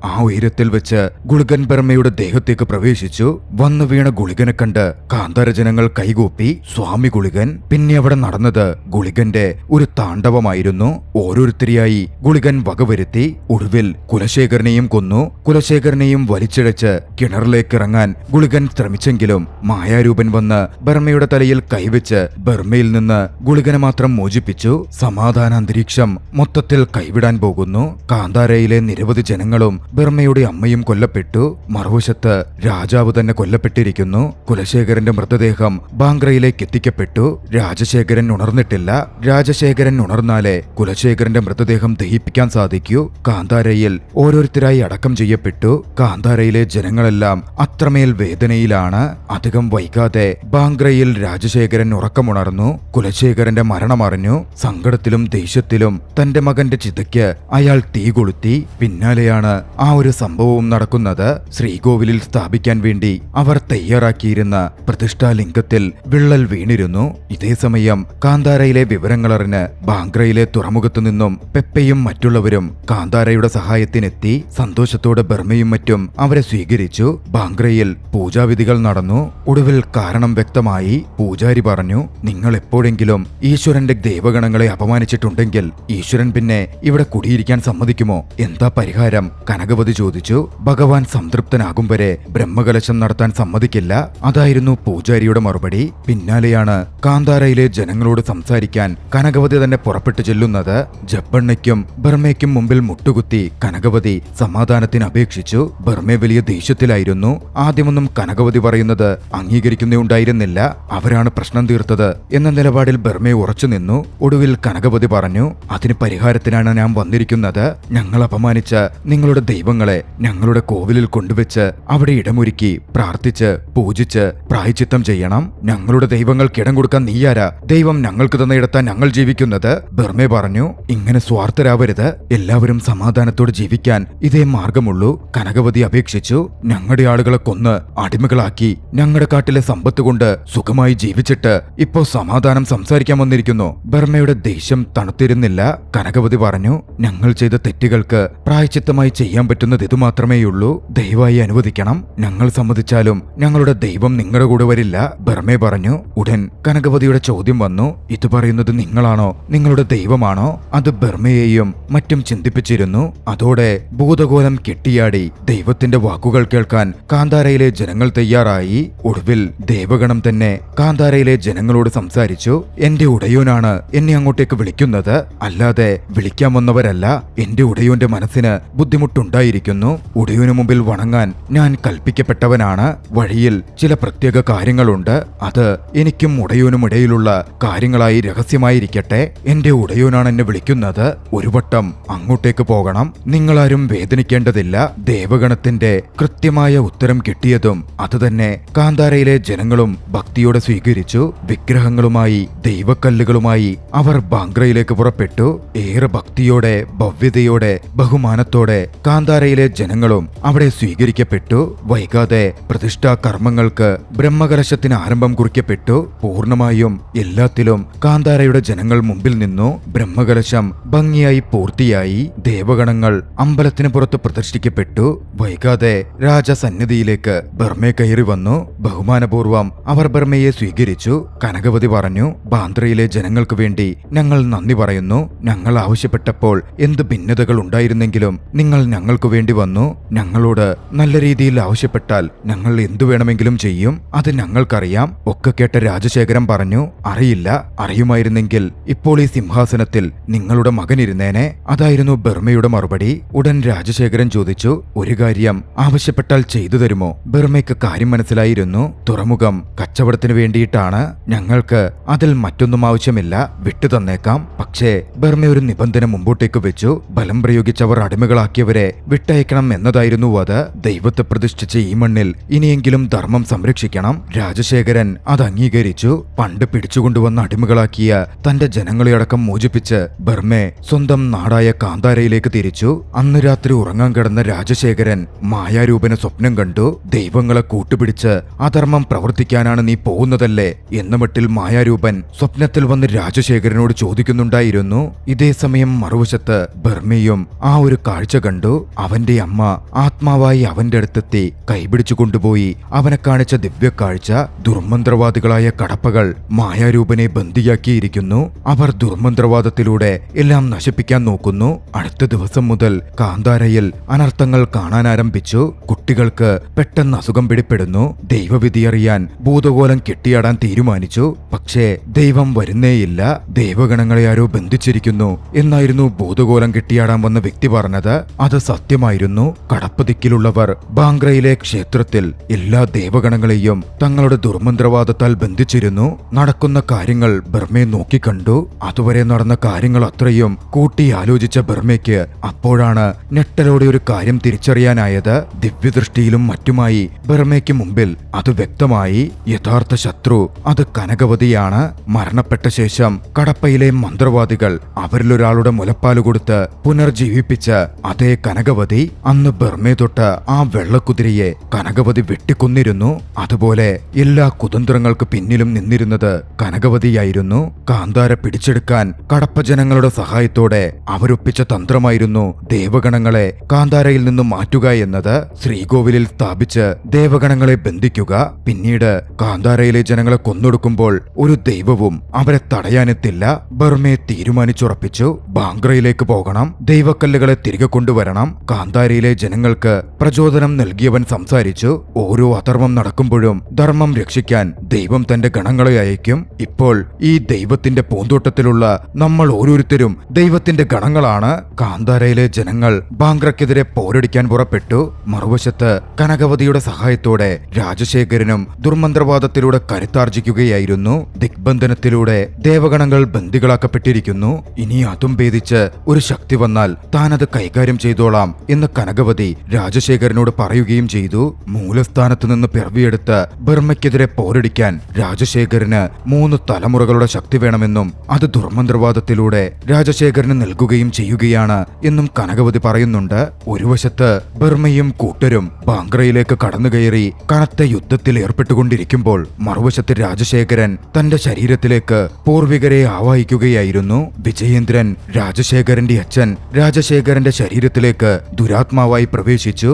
ആ ഉയരത്തിൽ വെച്ച് ഗുളികൻ ബർമ്മയുടെ ദേഹത്തേക്ക് പ്രവേശിച്ചു. വന്നു വീണ ഗുളികനെ കണ്ട് കാന്താര ജനങ്ങൾ കൈകൂപ്പി സ്വാമി ഗുളികൻ. പിന്നെ അവിടെ നടന്നത് ഗുളികന്റെ ഒരു താണ്ഡവമായിരുന്നു. ഓരോരുത്തരെയായി ഗുളികൻ വകവരുത്തി. ഒടുവിൽ കുലശേഖരനെയും കൊന്നു. കുലശേഖരനെയും വലിച്ചിഴച്ച് കിണറിലേക്ക് ഇറങ്ങാൻ ഗുളികൻ ശ്രമിച്ചെങ്കിലും മായാരൂപൻ വന്ന് ബർമ്മയുടെ തലയിൽ കൈവച്ച് ബർമ്മയിൽ നിന്ന് ഗുളികനെ മാത്രം മോചിപ്പിച്ചു. സമാധാന അന്തരീക്ഷം മൊത്തത്തിൽ കൈവിടാൻ പോകുന്നു. കാന്താരയിലെ നിരവധി ജനങ്ങളും ബർമ്മയുടെ അമ്മയും കൊല്ലപ്പെട്ടു. മറുവശത്ത് രാജാവ് തന്നെ കൊല്ലപ്പെട്ടിരിക്കുന്നു. കുലശേഖരന്റെ മൃതദേഹം ബാങ്ക്രയിലേക്ക് എത്തിക്കപ്പെട്ടു. രാജശേഖരൻ ഉണർന്നിട്ടില്ല. രാജശേഖരൻ ഉണർന്നാലേ കുലശേഖരന്റെ മൃതദേഹം ദഹിപ്പിക്കാൻ സാധിക്കൂ. കാന്താരയിൽ ഓരോരുത്തരായി അടക്കം ചെയ്യപ്പെട്ടു. കാന്താരയിലെ ജനങ്ങളെല്ലാം അത്രമേൽ വേദനയിലാണ്. അധികം വൈകാതെ ബാങ്ക്രയിൽ രാജശേഖരൻ ഉറക്കമുണർന്നു. കുലശേഖരന്റെ മരണമറിഞ്ഞു. സങ്കടത്തിലും ദേഷ്യത്തിലും തന്റെ മകന്റെ ചിതയ്ക്ക് അയാൾ തീ കൊളുത്തി. പിന്നാലെയാണ് ആ ഒരു സംഭവവും നടക്കുന്നത്. ശ്രീകോവിലിൽ സ്ഥാപിക്കാൻ വേണ്ടി അവർ തയ്യാറാക്കിയിരുന്ന പ്രതിഷ്ഠാലിംഗത്തിൽ വിള്ളൽ വീണിരുന്നു. ഇതേസമയം കാന്താരയിലെ വിവരങ്ങളറിഞ്ഞ് ബാങ്ക്രയിലെ തുറമുഖത്തു നിന്നും പെപ്പയും മറ്റുള്ളവരും കാന്താരയുടെ സഹായത്തിനെത്തി. സന്തോഷത്തോടെ ബർമ്മയും മറ്റും അവരെ സ്വീകരിച്ചു. ബാങ്ക്രയിൽ പൂജാവിധികൾ നടന്നു. ഒടുവിൽ കാരണം വ്യക്തമായി. പൂജാരി പറഞ്ഞു, നിങ്ങൾ എപ്പോഴെങ്കിലും ഈശ്വരന്റെ ദേവഗണങ്ങളെ അപമാനിച്ചിട്ടുണ്ടെങ്കിൽ ഈശ്വരൻ പിന്നെ ഇവിടെ കുടിയിരിക്കാൻ സമ്മതിക്കുമോ? എന്താ പരിഹാരം? കനകവതി ചോദിച്ചു. ഭഗവാൻ സംതൃപ്തനാകും വരെ ബ്രഹ്മകലശം നടത്താൻ സമ്മതിക്കില്ല. അതായിരുന്നു പൂജാരിയുടെ മറുപടി. പിന്നാലെയാണ് കാന്താരയിലെ ജനങ്ങളോട് സംസാരിക്കാൻ കനകവതി തന്നെ പുറപ്പെട്ടു ചെല്ലുന്നത്. ജബ്ബണ്ണയ്ക്കും ബർമ്മയ്ക്കും മുമ്പിൽ മുട്ടുകുത്തി കനകവതി സമാധാനത്തിന് അപേക്ഷിച്ചു. ബർമ്മ വലിയ ദേഷ്യത്തിലായിരുന്നു. ആദ്യമൊന്നും കനകവതി പറയുന്നത് അംഗീകരിക്കുന്നേണ്ടായിരുന്നില്ല. അവരാണ് പ്രശ്നം തീർത്തത് എന്ന നിലപാടിൽ ബർമ്മ ഉറച്ചു നിന്നു. ഒടുവിൽ കനകവതി പറഞ്ഞു, അതിന് പരിഹാരത്തിനാണ് ഞാൻ വന്നിരിക്കുന്നത്. ഞങ്ങൾ അപമാനിച്ച നിങ്ങളുടെ ദൈവങ്ങളെ ഞങ്ങളുടെ കോവിലിൽ കൊണ്ടുവച്ച് അവിടെ ഇടമൊരുക്കി പ്രാർത്ഥിച്ച് പൂജിച്ച് പ്രായച്ചിത്തം ചെയ്യണം. ഞങ്ങളുടെ ദൈവങ്ങൾക്ക് ഇടം കൊടുക്കാൻ നീയാരാ? ദൈവം ഞങ്ങൾക്ക് തന്നയിടത്താൻ ഞങ്ങൾ ജീവിക്കുന്നത്. ബർമ്മ പറഞ്ഞു, ഇങ്ങനെ സ്വാർത്ഥരാവരുത്. എല്ലാവരും സമാധാനത്തോടെ ജീവിക്കാൻ ഇതേ മാർഗമുള്ളൂ. കനകവതി അപേക്ഷിച്ചു. ഞങ്ങളുടെ ആളുകളെ കൊന്ന് അടിമകളാക്കി ഞങ്ങളുടെ കാട്ടിലെ സമ്പത്ത് കൊണ്ട് സുഖമായി ജീവിച്ചിട്ട് ഇപ്പോ സമാധാനം സംസാരിക്കാൻ വന്നിരിക്കുന്നു. ബർമ്മയുടെ ദേഷ്യം തണുത്തിരുന്നില്ല. കനകവതി പറഞ്ഞു, ഞങ്ങൾ ചെയ്ത തെറ്റുകൾക്ക് പ്രായച്ചിത്തമായി ചെയ്യാൻ പറ്റുന്നത് ഇതുമാത്രമേയുള്ളൂ. ദയവായി അനുവദിക്കണം. ഞങ്ങൾ സമ്മതിച്ചാലും ഞങ്ങളുടെ ദൈവം നിങ്ങളുടെ കൂടെ വരില്ല. ബർമ്മ പറഞ്ഞു. ഉടൻ കനകവതിയുടെ ചോദ്യം വന്നു, ഇത് പറയുന്നത് നിങ്ങളാണോ? നിങ്ങളുടെ ദൈവമാണോ? അത് ബർമ്മയെയും മറ്റും ചിന്തിപ്പിച്ചിരുന്നു. അതോടെ ഭൂതകോലം കെട്ടിയാടി ദൈവത്തിന്റെ വാക്കുകൾ കേൾക്കാൻ കാന്താരയിലെ ജനങ്ങൾ തയ്യാറായി. ഒടുവിൽ ദേവഗണം തന്നെ കാന്താരയിലെ ജനങ്ങളോട് സംസാരിച്ചു. എന്റെ ഉടയോനാണ് എന്നെ അങ്ങോട്ടേക്ക് വിളിക്കുന്നത്, അല്ലാതെ വിളിക്കാൻ വന്നവരല്ല. എന്റെ ഉടയോന്റെ മനസ്സിന് ബുദ്ധിമുട്ടുണ്ടായിരിക്കുന്നു. ഉടയോനു മുമ്പിൽ വണങ്ങാൻ ഞാൻ കൽപ്പിക്കപ്പെട്ടവനാണ്. വഴിയിൽ ചില പ്രത്യേക കാര്യങ്ങളുണ്ട്. അത് എനിക്കും ഉടയോനും ഇടയിലുള്ള കാര്യങ്ങളായി രഹസ്യമായിരിക്കട്ടെ. എന്റെ ഉടയോനാണ് എന്നെ വിളിക്കുന്നത്. ഒരു വട്ടം അങ്ങോട്ടേക്ക് പോകണം. നിങ്ങളാരും വേദനിക്കേണ്ടതില്ല. ദേവഗണത്തിന്റെ കൃത്യമായ ഉത്തരം കിട്ടിയതും അത് തന്നെ കാന്താരയിലെ ജനങ്ങളും ഭക്തിയോടെ സ്വീകരിച്ചു. വിഗ്രഹങ്ങളുമായി ദൈവക്കല്ലുകളുമായി അവർ ബാങ്ക്രയിലേക്ക് പുറപ്പെട്ടു. ഏറെ ഭക്തിയോടെ ഭവ്യതയോടെ ബഹുമാനത്തോടെ കാന്താരയിലെ ജനങ്ങളും അവിടെ സ്വീകരിക്കപ്പെട്ടു. വൈകാതെ പ്രതിഷ്ഠാ കർമ്മങ്ങൾക്ക് ബ്രഹ്മകലശത്തിന് ആരംഭം കുറിക്കപ്പെട്ടു. പൂർണ്ണമായും എല്ലാത്തിലും കാന്താരയുടെ ജനങ്ങൾ മുമ്പിൽ നിന്നു. ബ്രഹ്മകലശം ഭംഗിയായി പൂർത്തിയായി. ദേവഗണങ്ങൾ അമ്പലത്തിന് പുറത്ത് പ്രതിഷ്ഠിക്കപ്പെട്ടു. വൈകാതെ രാജസന്നിധിയിലേക്ക് ബർമ്മ കയറി വന്നു. ബഹുമാനപൂർവം അവർ ബർമ്മയെ സ്വീകരിച്ചു. കനകവതി പറഞ്ഞു, ബാന്ദ്രയിലെ ജനങ്ങൾക്ക് വേണ്ടി ഞങ്ങൾ നന്ദി പറയുന്നു. ഞങ്ങൾ ആവശ്യപ്പെട്ടപ്പോൾ എന്ത് ഭിന്നതകൾ ഉണ്ടായിരുന്നെങ്കിലും നിങ്ങൾ ഞങ്ങൾക്ക് വേണ്ടി വന്നു. ഞങ്ങളോട് നല്ല രീതിയിൽ ആവശ്യപ്പെട്ടാൽ ഞങ്ങൾ എന്തു വേണമെങ്കിലും ചെയ്യും. അത് ഞങ്ങൾക്കറിയാം. ഒക്കെ കേട്ട രാജശേഖരൻ പറഞ്ഞു, അറിയില്ല. അറിയുമായിരുന്നെങ്കിൽ ഇപ്പോൾ ഈ സിംഹാസനത്തിൽ നിങ്ങളുടെ മകനിരുന്നേനെ. അതായിരുന്നു ബർമ്മയുടെ മറുപടി. ഉടൻ രാജശേഖരൻ ചോദിച്ചു, ഒരു കാര്യം ആവശ്യപ്പെട്ടാൽ ചെയ്തു തരുമോ? ബർമ്മയ്ക്ക് കാര്യം മനസ്സിലായിരുന്നു. തുറമുഖം കച്ചവടത്തിന് വേണ്ടിയിട്ടാണ്. ഞങ്ങൾക്ക് അതിൽ മറ്റൊന്നും ആവശ്യമില്ല. വിട്ടു തന്നേക്കാം. പക്ഷേ ബർമ്മ ഒരു നിബന്ധന മുമ്പോട്ടേക്ക് വെച്ചു. ബലം പ്രയോഗിച്ചവർ അടിമകളാക്കിയവരെ വിട്ടയക്കണം എന്നതായിരുന്നു അത്. ദൈവത്തെ പ്രതിഷ്ഠിച്ച ഈ മണ്ണിൽ ഇനിയെങ്കിലും ധർമ്മം സംരക്ഷിക്കണം. രാജശേഖരൻ അത് അംഗീകരിച്ചു. പണ്ട് പിടിച്ചുകൊണ്ടുവന്ന അടിമകളാക്കിയ തന്റെ ജനങ്ങളെയടക്കം മോചിപ്പിച്ച് ബർമ്മെ സ്വന്തം നാടായ കാന്താരയിലേക്ക് തിരിച്ചു. അന്ന് രാത്രി ഉറങ്ങാൻ കിടന്ന രാജശേഖരൻ മായാരൂപനെ സ്വപ്നം കണ്ടു. ദൈവങ്ങളെ കൂട്ടുപിടിച്ച് അധർമ്മം പ്രവർത്തിക്കാനാണ് നീ പോകുന്നതല്ലേ എന്ന മട്ടിൽ മായാരൂപൻ സ്വപ്നത്തിൽ വന്ന് രാജശേഖരനോട് ചോദിക്കുന്നുണ്ടായിരുന്നു. ഇതേ സമയം മറുവശത്ത് ബർമ്മയും ആ ഒരു കാഴ്ച കണ്ടു. അവന്റെ അമ്മ ആത്മാവായി അവന്റെ അടുത്തെത്തി കൈപിടിച്ചു കൊണ്ടുപോയി അവനെ കാണിച്ച ദിവ്യക്കാഴ്ച ദുർമന്ത്രവാദികളായ കടപ്പകൾ മായാരൂപനെ ബന്ദിയാക്കിയിരിക്കുന്നു. അവർ ദുർമന്ത്രവാദത്തിലൂടെ എല്ലാം നശിപ്പിക്കാൻ നോക്കുന്നു. അടുത്ത ദിവസം മുതൽ കാന്താരയിൽ അനർത്ഥങ്ങൾ കാണാനാരംഭിച്ചു. കുട്ടികൾക്ക് പെട്ടെന്ന് അസുഖം പിടിപ്പെടുന്നു. ദൈവവിധി അറിയാൻ ഭൂതകോലം കെട്ടിയാടാൻ തീരുമാനിച്ചു. പക്ഷേ ദൈവം വരുന്നേയില്ല. ദേവഗണങ്ങളെ ആരോ ബന്ധിച്ചിരിക്കുന്നു എന്നായിരുന്നു ഭൂതകോലം കെട്ടിയാടാൻ വന്ന വ്യക്തി പറഞ്ഞത്. അത് സത്യമായിരുന്നു. കടപ്പ് ദിക്കിലുള്ളവർ ബാങ്ക്രയിലെ ക്ഷേത്രത്തിൽ എല്ലാ ദേവഗണങ്ങളെയും തങ്ങളുടെ ദുർമന്ത്രവാദത്താൽ ബന്ധിച്ചിരുന്നു. നടക്കുന്ന കാര്യങ്ങൾ ബർമെ നോക്കിക്കണ്ടു. അതുവരെ നടന്ന കാര്യങ്ങൾ അത്രയും കൂട്ടിയാലോചിച്ച ബർമയ്ക്ക് അപ്പോഴാണ് ഞെട്ടലോടെ ഒരു കാര്യം തിരിച്ചറിയാനായത്. ദിവ്യദൃഷ്ടിയിലും മറ്റുമായി ബർമയ്ക്ക് മുമ്പിൽ അത് വ്യക്തമായി. യഥാർത്ഥ ശത്രു അത് കനകവതിയാണ്. മരണപ്പെട്ട ശേഷം കടപ്പയിലെ മന്ത്രവാദികൾ അവരിലൊരാളുടെ മുലപ്പാല് കൊടുത്ത് പുനർജീവിപ്പിച്ച അതേ കനകവതി അന്ന് ബർമയെ തൊട്ട് ആ വെള്ളക്കുതിരയെ കനകവതി വെട്ടിക്കൊന്നിരുന്നു. അതുപോലെ എല്ലാ കുതന്ത്രങ്ങൾക്ക് പിന്നിലും നിന്നിരുന്നത് കനകവതിയായിരുന്നു. കാന്താര പിടിച്ചെടുക്കാൻ കടപ്പ ജനങ്ങളുടെ സഹായത്തോടെ അവരൊപ്പിച്ച തന്ത്രമായിരുന്നു ദേവഗണങ്ങളെ കാന്താരയിൽ നിന്നും മാറ്റുക എന്നത്. ശ്രീകോവിലിൽ സ്ഥാപിച്ച് ദേവഗണങ്ങളെ ബന്ധിക്കുക. പിന്നീട് കാന്താരയിലെ ജനങ്ങളെ കൊന്നൊടുക്കുമ്പോൾ ഒരു ദൈവവും അവരെ തടയാനെത്തില്ല. ബർമെ തീരുമാനിച്ചുറപ്പിച്ചു. ബാങ്ക്രയിലേക്ക് പോകണം. ദൈവക്കല്ലുകളെ തിരികെ കൊണ്ടുവരണം. കാന്താരയിലെ ജനങ്ങൾക്ക് പ്രചോദനം നൽകിയവൻ സംസാരിച്ചു. ഓരോ അധർമ്മം നടക്കുമ്പോഴും ധർമ്മം രക്ഷിക്കാൻ ദൈവം തന്റെ ഗണങ്ങളെ അയക്കും. ഇപ്പോൾ ഈ ദൈവത്തിന്റെ പൂന്തോട്ടത്തിലുള്ള നമ്മൾ ഓരോരുത്തരും ദൈവത്തിന്റെ ഗണങ്ങളാണ്. കാന്താരയിലെ ജനങ്ങൾ ബാങ്ക്രയ്ക്കെതിരെ പോരടിക്കാൻ പുറപ്പെട്ടു. മറുവശത്ത് കനകവതിയുടെ സഹായത്തോടെ രാജശേഖരനും ദുർമന്ത്രവാദത്തിലൂടെ കരുത്താർജിക്കുകയായിരുന്നു. ദിഗ്ബന്ധനത്തിലൂടെ ദേവഗണങ്ങൾ ബന്ദികളാക്കപ്പെട്ടിരിക്കുന്നു. ഇനി അതും ഭേദിച്ച് ഒരു ശക്തി വന്നാൽ താനത് കൈകാര്യം ചെയ്തോളാം എന്ന് കനകവതി രാജശേഖരനോട് പറയുകയും ചെയ്തു. മൂലസ്ഥാനത്ത് നിന്ന് പിറവിയെടുത്ത് ബർമയ്ക്കെതിരെ പോരടിക്കാൻ രാജശേഖരന് 3 തലമുറകളുടെ ശക്തി വേണമെന്നും അത് ദുർമന്ത്രവാദത്തിലൂടെ രാജശേഖരന് നൽകുകയും ചെയ്യുകയാണ് എന്നും കനകവതി പറയുന്നുണ്ട്. ഒരു വശത്ത് ബർമയും കൂട്ടരും ബാങ്ക്രയിലേക്ക് കടന്നുകയറി കനത്ത യുദ്ധത്തിൽ ഏർപ്പെട്ടുകൊണ്ടിരിക്കുമ്പോൾ മറുവശത്ത് രാജശേഖരൻ തന്റെ ശരീരത്തിലേക്ക് പൂർവികരെ ആവാഹിക്കുകയായിരുന്നു. വിജയേന്ദ്രൻ രാജശേഖരന്റെ അച്ഛൻ രാജശേഖരന്റെ ശരീരത്തിലേക്ക് ദുരാത്മാവായി പ്രവേശിച്ചു.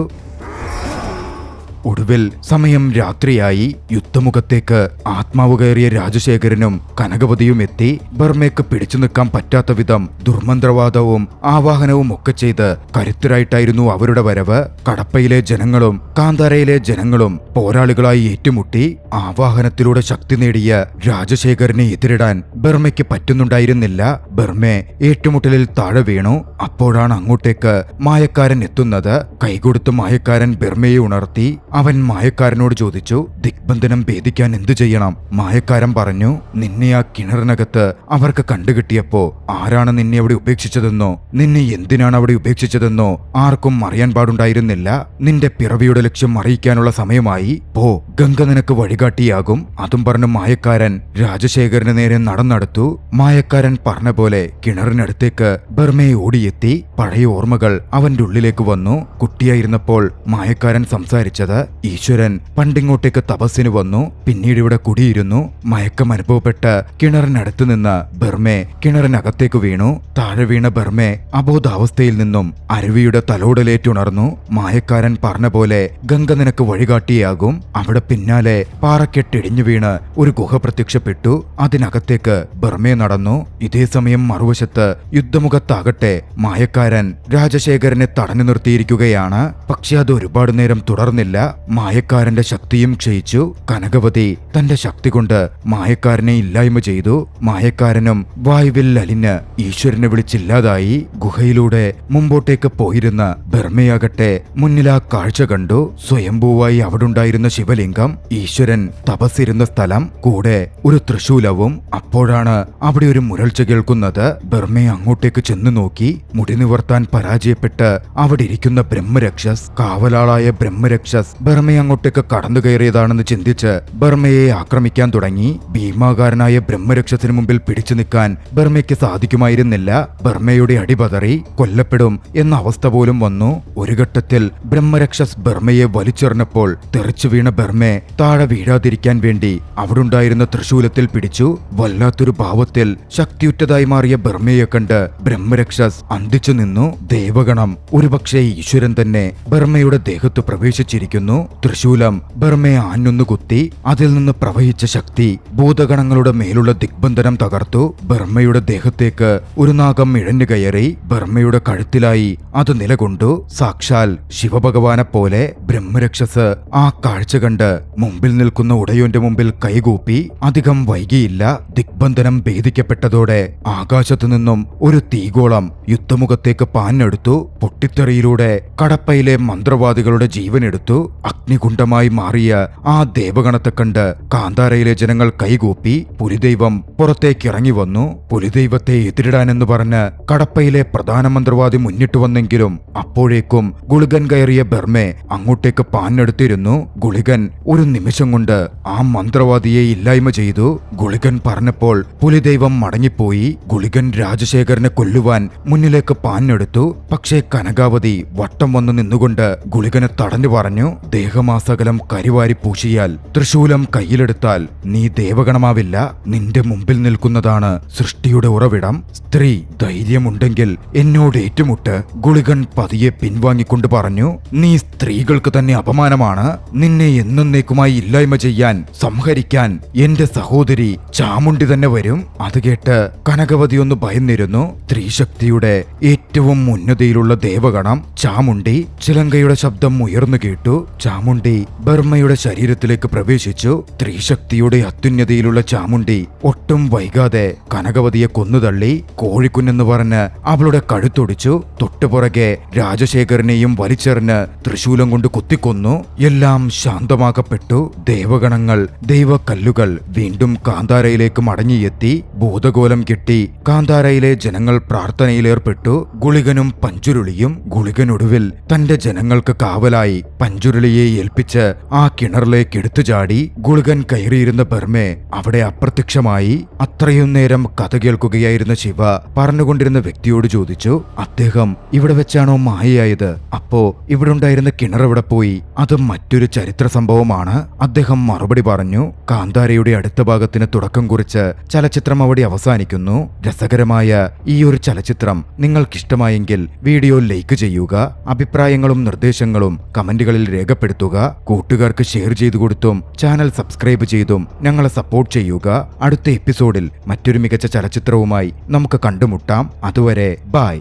ഒടുവിൽ സമയം രാത്രിയായി. യുദ്ധമുഖത്തേക്ക് ആത്മാവ് കയറിയ രാജശേഖരനും കനകവതിയും എത്തി. ബർമയ്ക്ക് പിടിച്ചു നിൽക്കാൻ പറ്റാത്ത വിധം ദുർമന്ത്രവാദവും ആവാഹനവും ഒക്കെ ചെയ്ത് കരുത്തരായിട്ടായിരുന്നു അവരുടെ വരവ്. കടപ്പയിലെ ജനങ്ങളും കാന്താരയിലെ ജനങ്ങളും പോരാളികളായി ഏറ്റുമുട്ടി. ആവാഹനത്തിലൂടെ ശക്തി നേടിയ രാജശേഖരനെ എതിരിടാൻ ബർമയ്ക്ക് പറ്റുന്നുണ്ടായിരുന്നില്ല. ബർമെ ഏറ്റുമുട്ടലിൽ താഴെ വീണു. അപ്പോഴാണ് അങ്ങോട്ടേക്ക് മായക്കാരൻ എത്തുന്നത്. കൈകൊടുത്ത് മായക്കാരൻ ബർമയെ ഉണർത്തി. അവൻ മായക്കാരനോട് ചോദിച്ചു, ദിഗ്ബന്ധനം ഭേദിക്കാൻ എന്തു ചെയ്യണം? മായക്കാരൻ പറഞ്ഞു, നിന്നെ ആ കിണറിനകത്ത് അവർക്ക് കണ്ടുകിട്ടിയപ്പോ ആരാണ് നിന്നെ അവിടെ ഉപേക്ഷിച്ചതെന്നോ നിന്നെ എന്തിനാണ് അവിടെ ഉപേക്ഷിച്ചതെന്നോ ആർക്കും അറിയാൻ പാടുണ്ടായിരുന്നില്ല. നിന്റെ പിറവിയുടെ ലക്ഷ്യം അറിയിക്കാനുള്ള സമയമായി. പോ, ഗംഗ നിനക്ക് വഴികാട്ടിയാകും. അതും പറഞ്ഞു മായക്കാരൻ രാജശേഖരന് നേരെ നടന്നെടുത്തു. മായക്കാരൻ പറഞ്ഞ പോലെ കിണറിനടുത്തേക്ക് ബർമയെ ഓടിയെത്തി. പഴയ ഓർമ്മകൾ അവന്റെ ഉള്ളിലേക്ക് വന്നു. കുട്ടിയായിരുന്നപ്പോൾ മായക്കാരൻ സംസാരിച്ചത്. ഈശ്വരൻ പണ്ടിങ്ങോട്ടേക്ക് തപസ്സിന് വന്നു, പിന്നീട് ഇവിടെ കുടിയിരുന്നു. മയക്കം അനുഭവപ്പെട്ട് കിണറിനടുത്ത് നിന്ന് ബർമെ കിണറിനകത്തേക്ക് വീണു. താഴെ വീണ ബർമെ അബോധാവസ്ഥയിൽ നിന്നും അരുവിയുടെ തലോടലേറ്റുണർന്നു. മായക്കാരൻ പറഞ്ഞ പോലെ ഗംഗ നിനക്ക് വഴികാട്ടിയാകും. അവിടെ പിന്നാലെ പാറക്കെട്ടിടിഞ്ഞു വീണ് ഒരു ഗുഹ പ്രത്യക്ഷപ്പെട്ടു. അതിനകത്തേക്ക് ബർമെ നടന്നു. ഇതേ സമയം മറുവശത്ത് യുദ്ധമുഖത്താകട്ടെ മായക്കാരൻ രാജശേഖരനെ തടഞ്ഞു നിർത്തിയിരിക്കുകയാണ്. പക്ഷെ അത് ഒരുപാട് നേരം തുടർന്നില്ല. മായക്കാരന്റെ ശക്തിയും ക്ഷയിച്ചു. കനകവതി തന്റെ ശക്തി കൊണ്ട് മായക്കാരനെ ഇല്ലായ്മ ചെയ്തു. മായക്കാരനും വായുവിൽ അലിഞ്ഞ് ഈശ്വരനെ വിളിച്ചില്ലാതായി. ഗുഹയിലൂടെ മുമ്പോട്ടേക്ക് പോയിരുന്ന ബർമയാകട്ടെ മുന്നിലാ കാഴ്ച കണ്ടു. സ്വയംഭൂവായി അവിടുണ്ടായിരുന്ന ശിവലിംഗം, ഈശ്വരൻ തപസ്സിരുന്ന സ്ഥലം, കൂടെ ഒരു തൃശൂലവും. അപ്പോഴാണ് അവിടെ ഒരു മുരൾച്ച കേൾക്കുന്നത്. ബർമയെ അങ്ങോട്ടേക്ക് ചെന്നു നോക്കി. മുടി നിവർത്താൻ പരാജയപ്പെട്ട് അവിടെ ഇരിക്കുന്ന ബ്രഹ്മരക്ഷസ്, കാവലാളായ ബ്രഹ്മരക്ഷസ് ബർമയെ അങ്ങോട്ടേക്ക് കടന്നു കയറിയതാണെന്ന് ചിന്തിച്ച് ബർമയെ ആക്രമിക്കാൻ തുടങ്ങി. ഭീമാകാരനായ ബ്രഹ്മരക്ഷസിന് മുമ്പിൽ പിടിച്ചു നിൽക്കാൻ ബർമയ്ക്ക് സാധിക്കുമായിരുന്നില്ല. ബർമയുടെ അടിപതറി കൊല്ലപ്പെടും എന്ന അവസ്ഥ പോലും വന്നു. ഒരു ഘട്ടത്തിൽ ബ്രഹ്മരക്ഷസ് ബർമയെ വലിച്ചെറിഞ്ഞപ്പോൾ തെറിച്ചു വീണ ബർമയെ താഴെ വീഴാതിരിക്കാൻ വേണ്ടി അവിടുണ്ടായിരുന്ന തൃശൂലത്തിൽ പിടിച്ചു. വല്ലാത്തൊരു ഭാവത്തിൽ ശക്തിയുറ്റതായി മാറിയ ബർമയെ കണ്ട് ബ്രഹ്മരക്ഷസ് അന്തിച്ചു നിന്നു. ദേവഗണം, ഒരുപക്ഷെ ഈശ്വരൻ തന്നെ ബർമയുടെ ദേഹത്ത് പ്രവേശിച്ചിരിക്കുന്നു. തൃശൂലം ബർമയെ ആഞ്ഞൊന്നു കുത്തി. അതിൽ നിന്ന് പ്രവഹിച്ച ശക്തി ഭൂതഗണങ്ങളുടെ മേലുള്ള ദിഗ്ബന്ധനം തകർത്തു. ബർമയുടെ ദേഹത്തേക്ക് ഒരു നാഗം ഇഴഞ്ഞു കയറി ബർമയുടെ കഴുത്തിലായി അത് നിലകൊണ്ടു. സാക്ഷാൽ ശിവഭഗവാനെ പോലെ. ബ്രഹ്മരക്ഷസ് ആ കാഴ്ച കണ്ട് മുമ്പിൽ നിൽക്കുന്ന ഉടയോന്റെ മുമ്പിൽ കൈകൂപ്പി. അധികം വൈകിയില്ല. ദിഗ്ബന്ധനം ഭേദിക്കപ്പെട്ടതോടെ ആകാശത്തു നിന്നും ഒരു തീഗോളം യുദ്ധമുഖത്തേക്ക് പാഞ്ഞെടുത്തു. പൊട്ടിത്തെറിയിലൂടെ കടപ്പയിലെ മന്ത്രവാദികളുടെ ജീവനെടുത്തു. അഗ്നികുണ്ഡമായി മാറിയ ആ ദേവഗണത്തെ കണ്ട് കാന്താരയിലെ ജനങ്ങൾ കൈകൂപ്പി. പുലിദൈവം പുറത്തേക്കിറങ്ങി വന്നു. പുലിദൈവത്തെ എതിരിടാനെന്ന് പറഞ്ഞ് കടപ്പയിലെ പ്രധാന മന്ത്രവാദി മുന്നിട്ട് വന്നെങ്കിലും അപ്പോഴേക്കും ഗുളികൻ കയറിയ ബർമെ അങ്ങോട്ടേക്ക് പാഞ്ഞെടുത്തിരുന്നു. ഗുളികൻ ഒരു നിമിഷം കൊണ്ട് ആ മന്ത്രവാദിയെ ഇല്ലായ്മ ചെയ്തു. ഗുളികൻ പറഞ്ഞപ്പോൾ പുലിദൈവം മടങ്ങിപ്പോയി. ഗുളികൻ രാജശേഖരനെ കൊല്ലുവാൻ മുന്നിലേക്ക് പാഞ്ഞെടുത്തു. പക്ഷേ കനകാവതി വട്ടം വന്നു നിന്നുകൊണ്ട് ഗുളികനെ തടഞ്ഞു പറഞ്ഞു, ദേഹമാസകലം കരിവാരി പൂശിയാൽ തൃശൂലം കയ്യിലെടുത്താൽ നീ ദേവഗണമാവില്ല. നിന്റെ മുമ്പിൽ നിൽക്കുന്നതാണ് സൃഷ്ടിയുടെ ഉറവിടം. സ്ത്രീ ധൈര്യമുണ്ടെങ്കിൽ എന്നോട് ഏറ്റുമുട്ട്. ഗുളികൻ പതിയെ പിൻവാങ്ങിക്കൊണ്ട് പറഞ്ഞു, നീ സ്ത്രീകൾക്ക് തന്നെ അപമാനമാണ്. നിന്നെ എന്നേക്കുമായി ഇല്ലായ്മ ചെയ്യാൻ, സംഹരിക്കാൻ എന്റെ സഹോദരി ചാമുണ്ടി തന്നെ വരും. അത് കേട്ട് കനകവതി ഒന്ന് ഭയന്നിരുന്നു. സ്ത്രീശക്തിയുടെ ഏറ്റവും ഉന്നതിയിലുള്ള ദേവഗണം ചാമുണ്ടി. ചിലങ്കയുടെ ശബ്ദം ഉയർന്നു കേട്ടു. ചാമുണ്ടി ബർമയുടെ ശരീരത്തിലേക്ക് പ്രവേശിച്ചു. സ്ത്രീശക്തിയുടെ അത്യുന്നതിയിലുള്ള ചാമുണ്ടി ഒട്ടും വൈകാതെ കനകവതിയെ കൊന്നുതള്ളി. കോഴിക്കുഞ്ഞെന്ന് പറഞ്ഞ് അവളുടെ കഴുത്തൊടിച്ചു. തൊട്ടുപുറകെ രാജശേഖരനെയും വലിച്ചെറിഞ്ഞ് തൃശൂലം കൊണ്ട് കുത്തിക്കൊന്നു. എല്ലാം ശാന്തമാക്കപ്പെട്ടു. ദേവഗണങ്ങൾ, ദൈവക്കല്ലുകൾ വീണ്ടും കാന്താരയിലേക്ക് മടങ്ങിയെത്തി. ഭൂതകോലം കെട്ടി കാന്താരയിലെ ജനങ്ങൾ പ്രാർത്ഥനയിലേർപ്പെട്ടു. ഗുളികനും പഞ്ചുരുളിയും. ഗുളികനൊടുവിൽ തന്റെ ജനങ്ങൾക്ക് കാവലായി പഞ്ചുരുളിയെ ഏൽപ്പിച്ച് ആ കിണറിലേക്ക് എടുത്തു ചാടി. ഗുളികൻ കയറിയിരുന്ന ബർമെ അവിടെ അപ്രത്യക്ഷമായി. അത്രയും നേരം കഥ കേൾക്കുകയായിരുന്ന ശിവ പറഞ്ഞുകൊണ്ടിരുന്ന വ്യക്തിയോട് ചോദിച്ചു, അദ്ദേഹം ഇവിടെ വെച്ചാണോ മായയായത്? അപ്പോ ഇവിടെ ഉണ്ടായിരുന്ന കിണർ എവിടെ പോയി? അത് മറ്റൊരു ചരിത്ര സംഭവമാണ്. അദ്ദേഹം മറുപടി പറഞ്ഞു. കാന്താരയുടെ അടുത്ത ഭാഗത്തിന് തുടക്കം കുറിച്ച് ചലച്ചിത്രം അവിടെ അവസാനിക്കുന്നു. രസകരമായ ഈ ഒരു ചലച്ചിത്രം നിങ്ങൾക്കിഷ്ടമായെങ്കിൽ വീഡിയോ ലൈക്ക് ചെയ്യുക. അഭിപ്രായങ്ങളും നിർദ്ദേശങ്ങളും കമന്റുകളിൽ രേഖപ്പെടുത്തുക. കൂട്ടുകാർക്ക് ഷെയർ ചെയ്തു കൊടുത്തും ചാനൽ സബ്സ്ക്രൈബ് ചെയ്തും ഞങ്ങളെ സപ്പോർട്ട് ചെയ്യുക. അടുത്ത എപ്പിസോഡിൽ മറ്റൊരു മികച്ച ചലച്ചിത്രവുമായി നമുക്ക് കണ്ടുമുട്ടാം. അതുവരെ ബൈ.